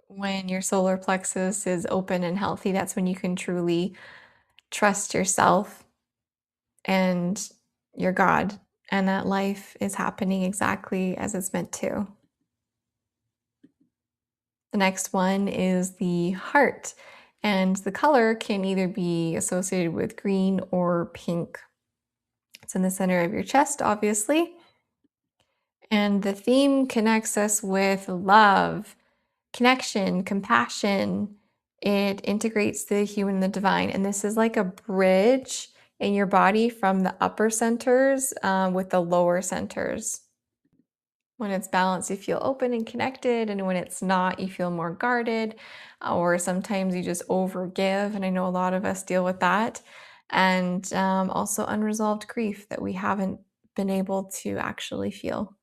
When your solar plexus is open and healthy, that's when you can truly trust yourself and your God, and that life is happening exactly as it's meant to. The next one is the heart, and the color can either be associated with green or pink. It's in the center of your chest, obviously. And the theme connects us with love, connection, compassion. It integrates the human and the divine. And this is like a bridge in your body from the upper centers with the lower centers. When it's balanced, you feel open and connected. And when it's not, you feel more guarded, or sometimes you just overgive. And I know a lot of us deal with that. And also unresolved grief that we haven't been able to actually feel.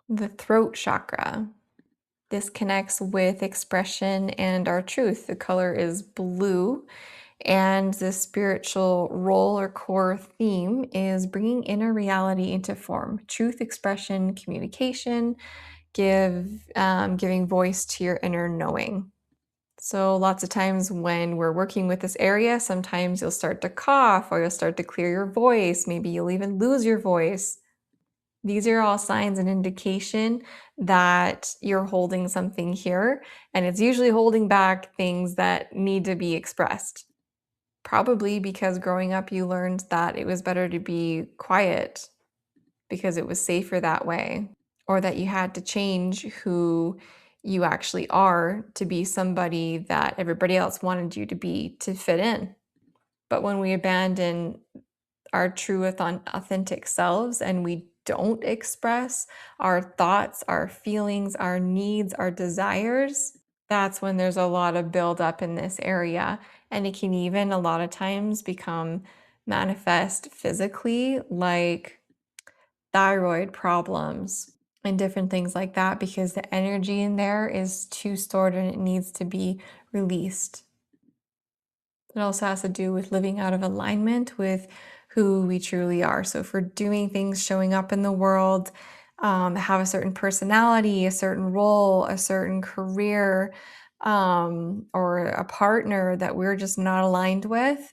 The throat chakra. This connects with expression and our truth. The color is blue, and the spiritual role or core theme is bringing inner reality into form. Truth, expression, communication, giving voice to your inner knowing. So lots of times when we're working with this area, sometimes you'll start to cough or you'll start to clear your voice. Maybe you'll even lose your voice. These are all signs and indication that you're holding something here, and it's usually holding back things that need to be expressed. Probably because growing up you learned that it was better to be quiet because it was safer that way, or that you had to change who you actually are to be somebody that everybody else wanted you to be to fit in. But when we abandon our true authentic selves and we don't express our thoughts, our feelings, our needs, our desires, that's when there's a lot of buildup in this area. And it can even a lot of times become manifest physically, like thyroid problems and different things like that, because the energy in there is too stored and it needs to be released. It also has to do with living out of alignment with who we truly are. So if we're doing things, showing up in the world, have a certain personality, a certain role, a certain career, or a partner that we're just not aligned with,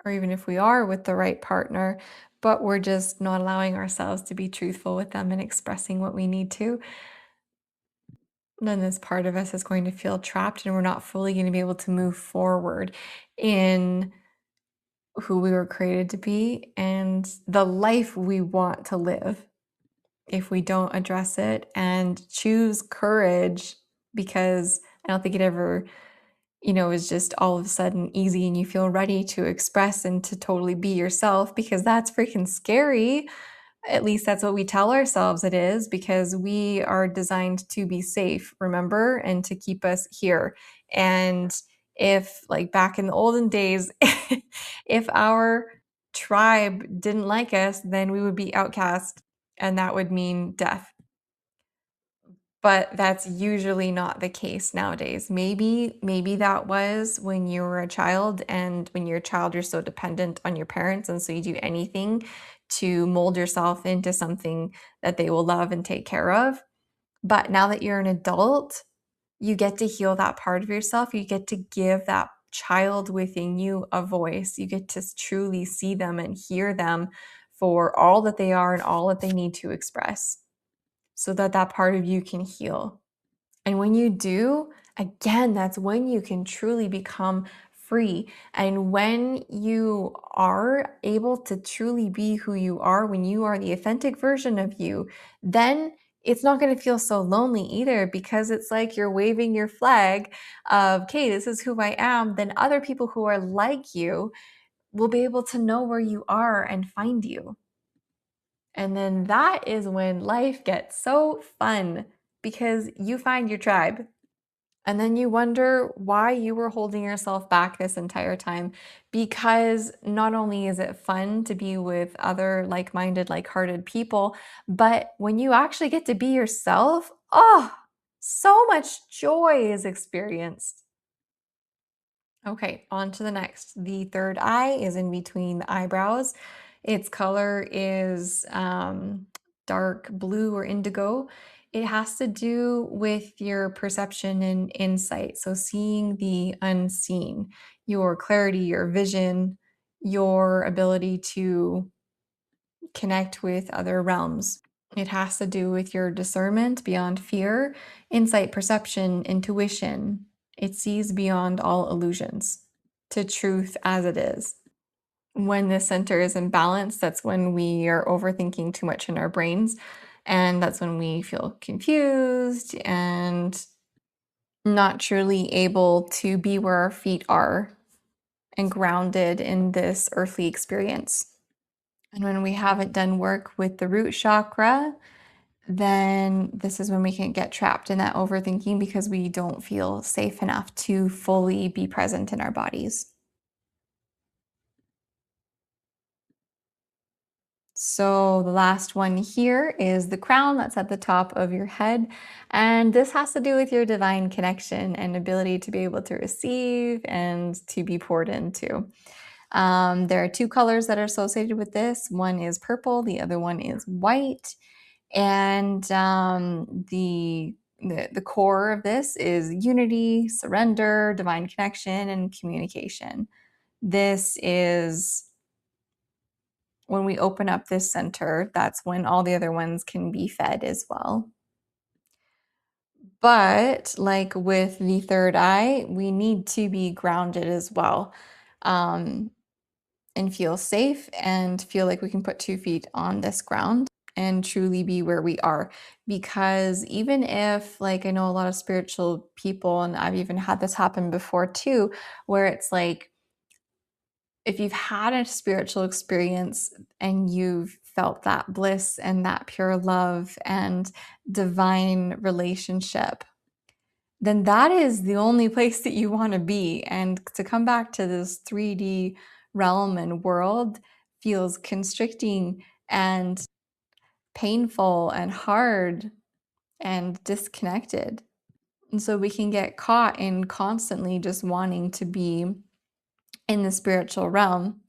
or even if we are with the right partner, but we're just not allowing ourselves to be truthful with them and expressing what we need to, then this part of us is going to feel trapped and we're not fully going to be able to move forward in who we were created to be and the life we want to live if we don't address it and choose courage, because I don't think it ever, is just all of a sudden easy and you feel ready to express and to totally be yourself, because that's freaking scary. At least that's what we tell ourselves it is, because we are designed to be safe, remember, and to keep us here. And if, like back in the olden days, if our tribe didn't like us, then we would be outcast, and that would mean death. But that's usually not the case nowadays. Maybe that was when you were a child, and when you're a child, you're so dependent on your parents, and so you do anything to mold yourself into something that they will love and take care of. But now that you're an adult, you get to heal that part of yourself. You get to give that child within you a voice. You get to truly see them and hear them for all that they are and all that they need to express, so that that part of you can heal. And when you do, again, that's when you can truly become free. And when you are able to truly be who you are, when you are the authentic version of you, then it's not going to feel so lonely either, because it's like you're waving your flag of, okay, this is who I am. Then other people who are like you will be able to know where you are and find you. And then that is when life gets so fun, because you find your tribe. And then you wonder why you were holding yourself back this entire time. Because not only is it fun to be with other like-minded, like-hearted people, but when you actually get to be yourself, oh, so much joy is experienced. Okay, on to the next. The third eye is in between the eyebrows. Its color is dark blue or indigo. It has to do with your perception and insight. So, seeing the unseen, your clarity, your vision, your ability to connect with other realms. It has to do with your discernment beyond fear, insight, perception, intuition. It sees beyond all illusions to truth as it is. When this center is in balance, that's when we are overthinking too much in our brains. And that's when we feel confused and not truly able to be where our feet are and grounded in this earthly experience. And when we haven't done work with the root chakra, then this is when we can get trapped in that overthinking, because we don't feel safe enough to fully be present in our bodies. So the last one here is the crown that's at the top of your head. And this has to do with your divine connection and ability to be able to receive and to be poured into. There are two colors that are associated with this. One is purple, the other one is white. And the core of this is unity, surrender, divine connection, and communication. This is when we open up this center, that's when all the other ones can be fed as well. But like with the third eye, we need to be grounded as well, and feel safe and feel like we can put 2 feet on this ground and truly be where we are. Because even if, like, I know a lot of spiritual people, and I've even had this happen before too, where it's like, if you've had a spiritual experience and you've felt that bliss and that pure love and divine relationship, then that is the only place that you want to be. And to come back to this 3D realm and world feels constricting and painful and hard and disconnected. And so we can get caught in constantly just wanting to be in the spiritual realm.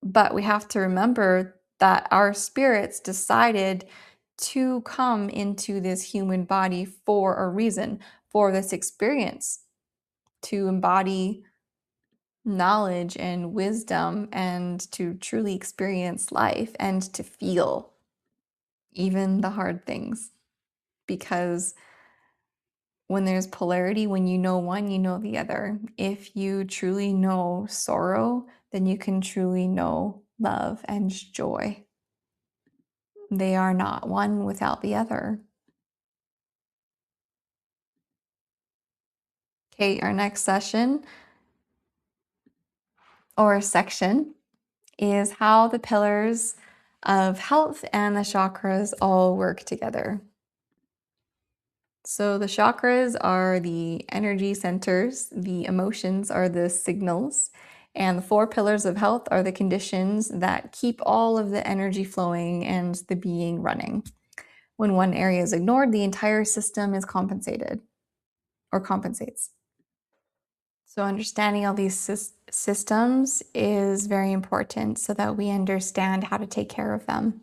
But we have to remember that our spirits decided to come into this human body for a reason, for this experience, to embody knowledge and wisdom and to truly experience life and to feel even the hard things. Because when there's polarity, when you know one, you know the other. If you truly know sorrow, then you can truly know love and joy. They are not one without the other. Okay, our next session or section is how the pillars of health and the chakras all work together. So the chakras are the energy centers, the emotions are the signals, and the 4 pillars of health are the conditions that keep all of the energy flowing and the being running. When one area is ignored, the entire system is compensated or compensates. So understanding all these systems is very important so that we understand how to take care of them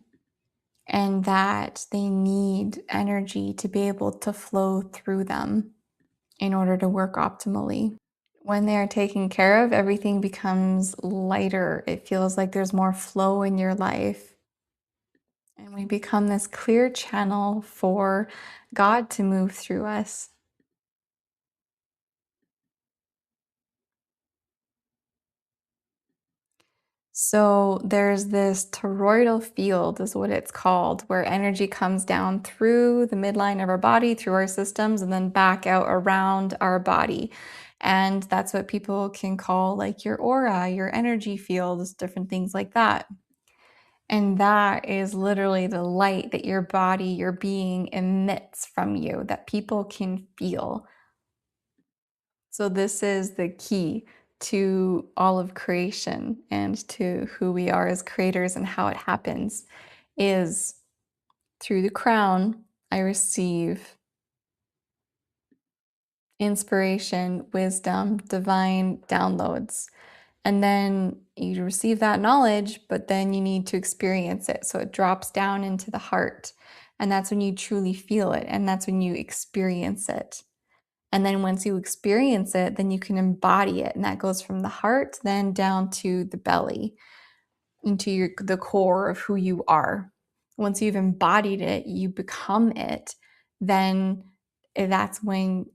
and that they need energy to be able to flow through them in order to work optimally. When they are taken care of, everything becomes lighter. It feels like there's more flow in your life. And we become this clear channel for God to move through us. So there's this toroidal field, is what it's called, where energy comes down through the midline of our body, through our systems, and then back out around our body. And that's what people can call like your aura, your energy fields, different things like that. And that is literally the light that your body, your being emits from you that people can feel. So this is the key to all of creation and to who we are as creators and how it happens is through the crown, I receive inspiration, wisdom, divine downloads. And then you receive that knowledge, but then you need to experience it. So it drops down into the heart. And that's when you truly feel it. And that's when you experience it. And then once you experience it, then you can embody it. And that goes from the heart then down to the belly, into the core of who you are. Once you've embodied it, you become it, then that's when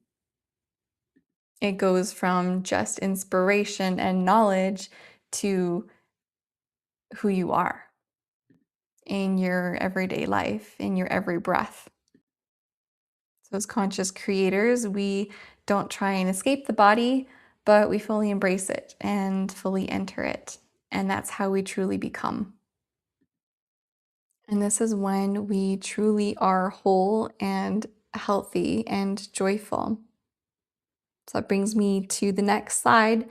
it goes from just inspiration and knowledge to who you are in your everyday life, in your every breath. So, as conscious creators, we don't try and escape the body, but we fully embrace it and fully enter it. And that's how we truly become. And this is when we truly are whole and healthy and joyful. So, that brings me to the next slide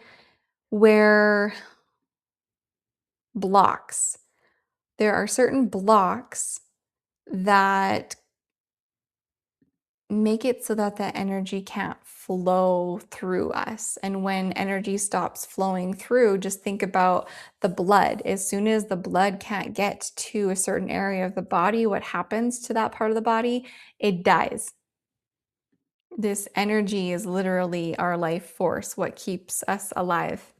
where blocks. There are certain blocks that make it so that the energy can't flow through us. And when energy stops flowing through, just think about the blood. As soon as the blood can't get to a certain area of the body, what happens to that part of the body? It dies. This energy is literally our life force, what keeps us alive.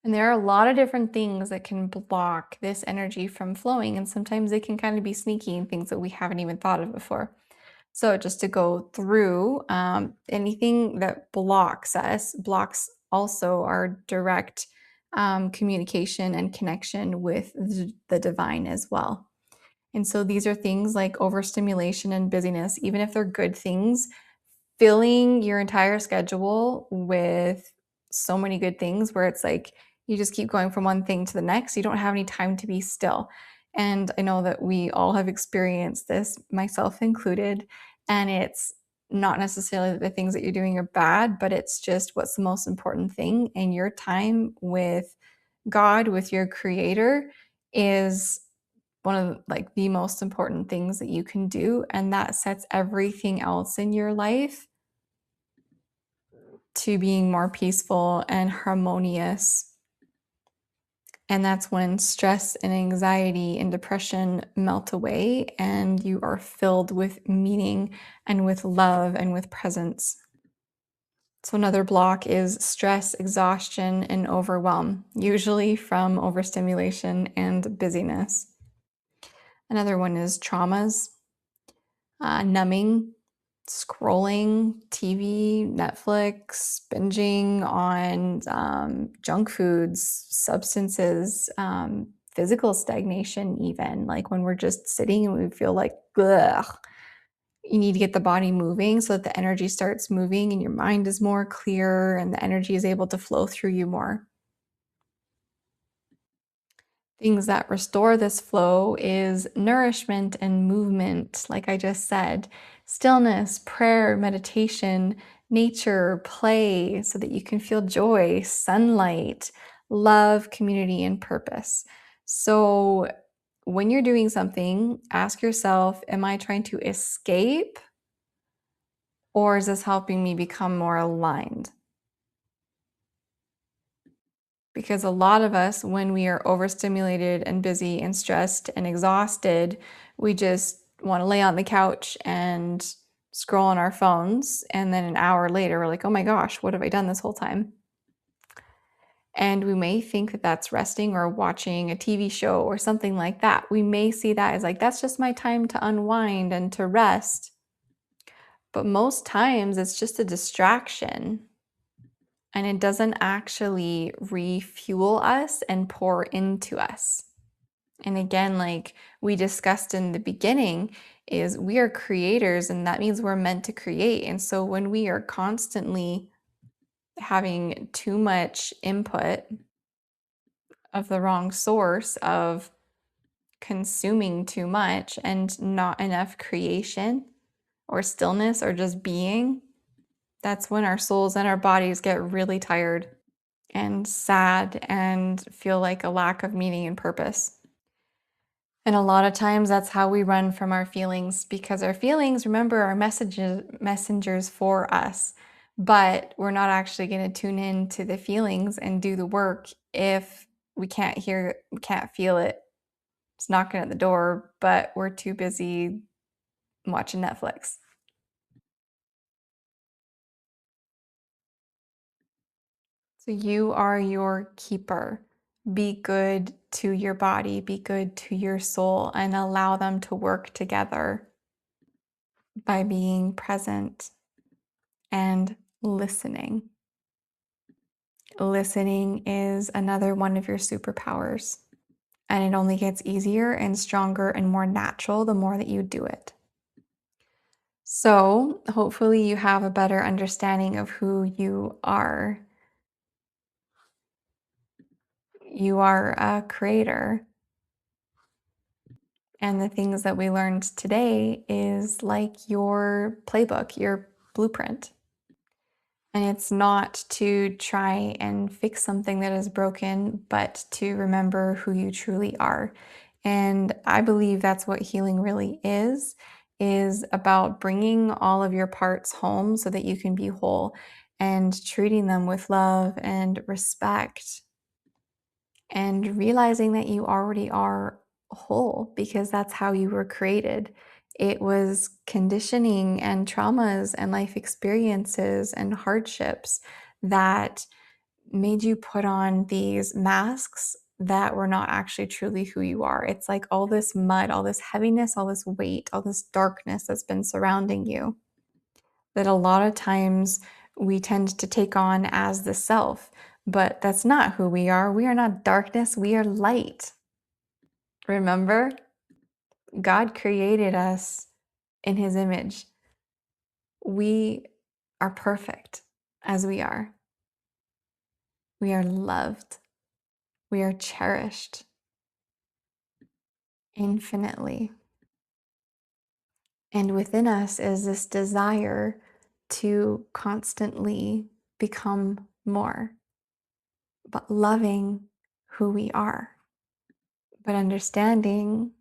And there are a lot of different things that can block this energy from flowing. And sometimes they can kind of be sneaky and things that we haven't even thought of before. So just to go through anything that blocks us, blocks also our direct communication and connection with the divine as well. And so these are things like overstimulation and busyness, even if they're good things, filling your entire schedule with so many good things where it's like you just keep going from one thing to the next. You don't have any time to be still. And I know that we all have experienced this, myself included. And it's not necessarily that the things that you're doing are bad, but it's just what's the most important thing. And your time with God, with your creator, is one of like the most important things that you can do. And that sets everything else in your life to being more peaceful and harmonious. And that's when stress and anxiety and depression melt away and you are filled with meaning and with love and with presence. So another block is stress, exhaustion, and overwhelm, usually from overstimulation and busyness. Another one is traumas, numbing, scrolling TV, Netflix, binging on junk foods, substances, physical stagnation, even like when we're just sitting and we feel like, ugh. You need to get the body moving so that the energy starts moving and your mind is more clear and the energy is able to flow through you more. Things that restore this flow is nourishment and movement, like I just said, stillness, prayer, meditation, nature, play, so that you can feel joy, sunlight, love, community, and purpose. So when you're doing something, ask yourself, am I trying to escape, or is this helping me become more aligned? Because a lot of us, when we are overstimulated and busy and stressed and exhausted, we just want to lay on the couch and scroll on our phones. And then an hour later, we're like, oh my gosh, what have I done this whole time? And we may think that that's resting or watching a TV show or something like that. We may see that as like, that's just my time to unwind and to rest. But most times it's just a distraction, and it doesn't actually refuel us and pour into us. And again, like we discussed in the beginning, is we are creators, and that means we're meant to create. And so when we are constantly having too much input of the wrong source, of consuming too much and not enough creation or stillness or just being, that's when our souls and our bodies get really tired and sad and feel like a lack of meaning and purpose. And a lot of times that's how we run from our feelings, because our feelings, remember, are messengers for us. But we're not actually going to tune in to the feelings and do the work if we can't hear it, we can't feel it. It's knocking at the door, but we're too busy watching Netflix. So you are your keeper. Be good to your body, be good to your soul, and allow them to work together by being present and listening. Listening is another one of your superpowers, and it only gets easier and stronger and more natural the more that you do it. So, hopefully, you have a better understanding of who you are. You are a creator. And the things that we learned today is like your playbook, your blueprint. And it's not to try and fix something that is broken, but to remember who you truly are. And I believe that's what healing really is about bringing all of your parts home so that you can be whole, and treating them with love and respect, and realizing that you already are whole because that's how you were created. It was conditioning and traumas and life experiences and hardships that made you put on these masks that were not actually truly who you are. It's like all this mud, all this heaviness, all this weight, all this darkness that's been surrounding you, that a lot of times we tend to take on as the self, but that's not who we are. We are not darkness, we are light. Remember, God created us in His image. We are perfect as we are. We are loved. We are cherished infinitely. And within us is this desire to constantly become more, but loving who we are, but understanding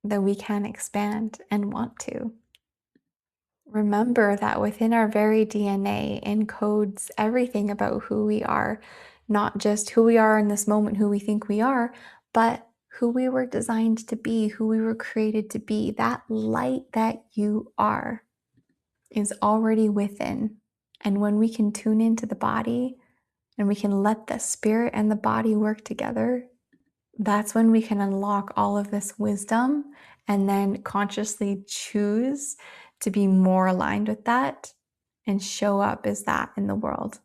that we can expand and want to. Remember that within our very DNA encodes everything about who we are, not just who we are in this moment, who we think we are, but who we were designed to be, who we were created to be. That light that you are is already within. And when we can tune into the body and we can let the spirit and the body work together, that's when we can unlock all of this wisdom and then consciously choose to be more aligned with that and show up as that in the world.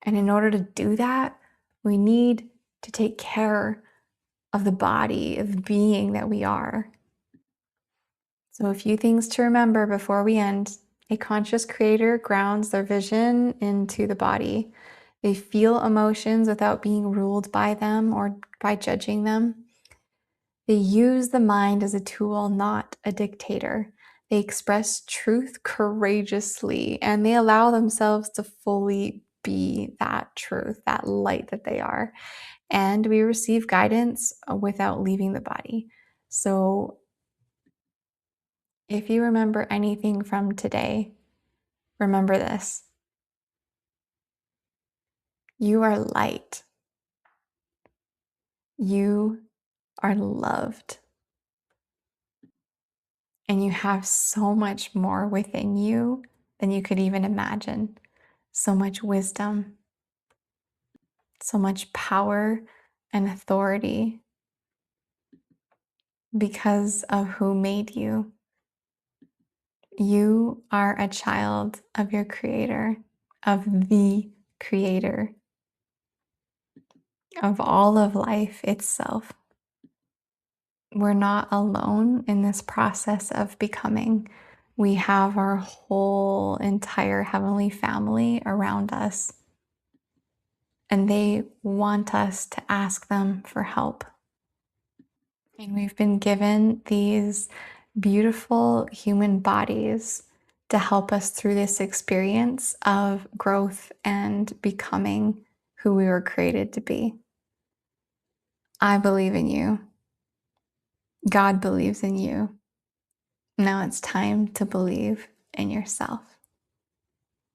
And in order to do that, we need to take care of the body, of being that we are. So a few things to remember before we end. A conscious creator grounds their vision into the body. They feel emotions without being ruled by them or by judging them. They use the mind as a tool, not a dictator. They express truth courageously, and they allow themselves to fully be that truth, that light that they are. And we receive guidance without leaving the body. So if you remember anything from today, remember this: you are light, you are loved, and you have so much more within you than you could even imagine. So much wisdom, so much power and authority because of who made you. You are a child of your creator, of the creator, of all of life itself. We're not alone in this process of becoming. We have our whole entire heavenly family around us, and they want us to ask them for help. And we've been given these beautiful human bodies to help us through this experience of growth and becoming who we were created to be. I believe in you. God believes in you. Now it's time to believe in yourself.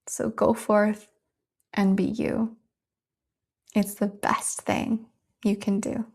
So go forth and be you. It's the best thing you can do.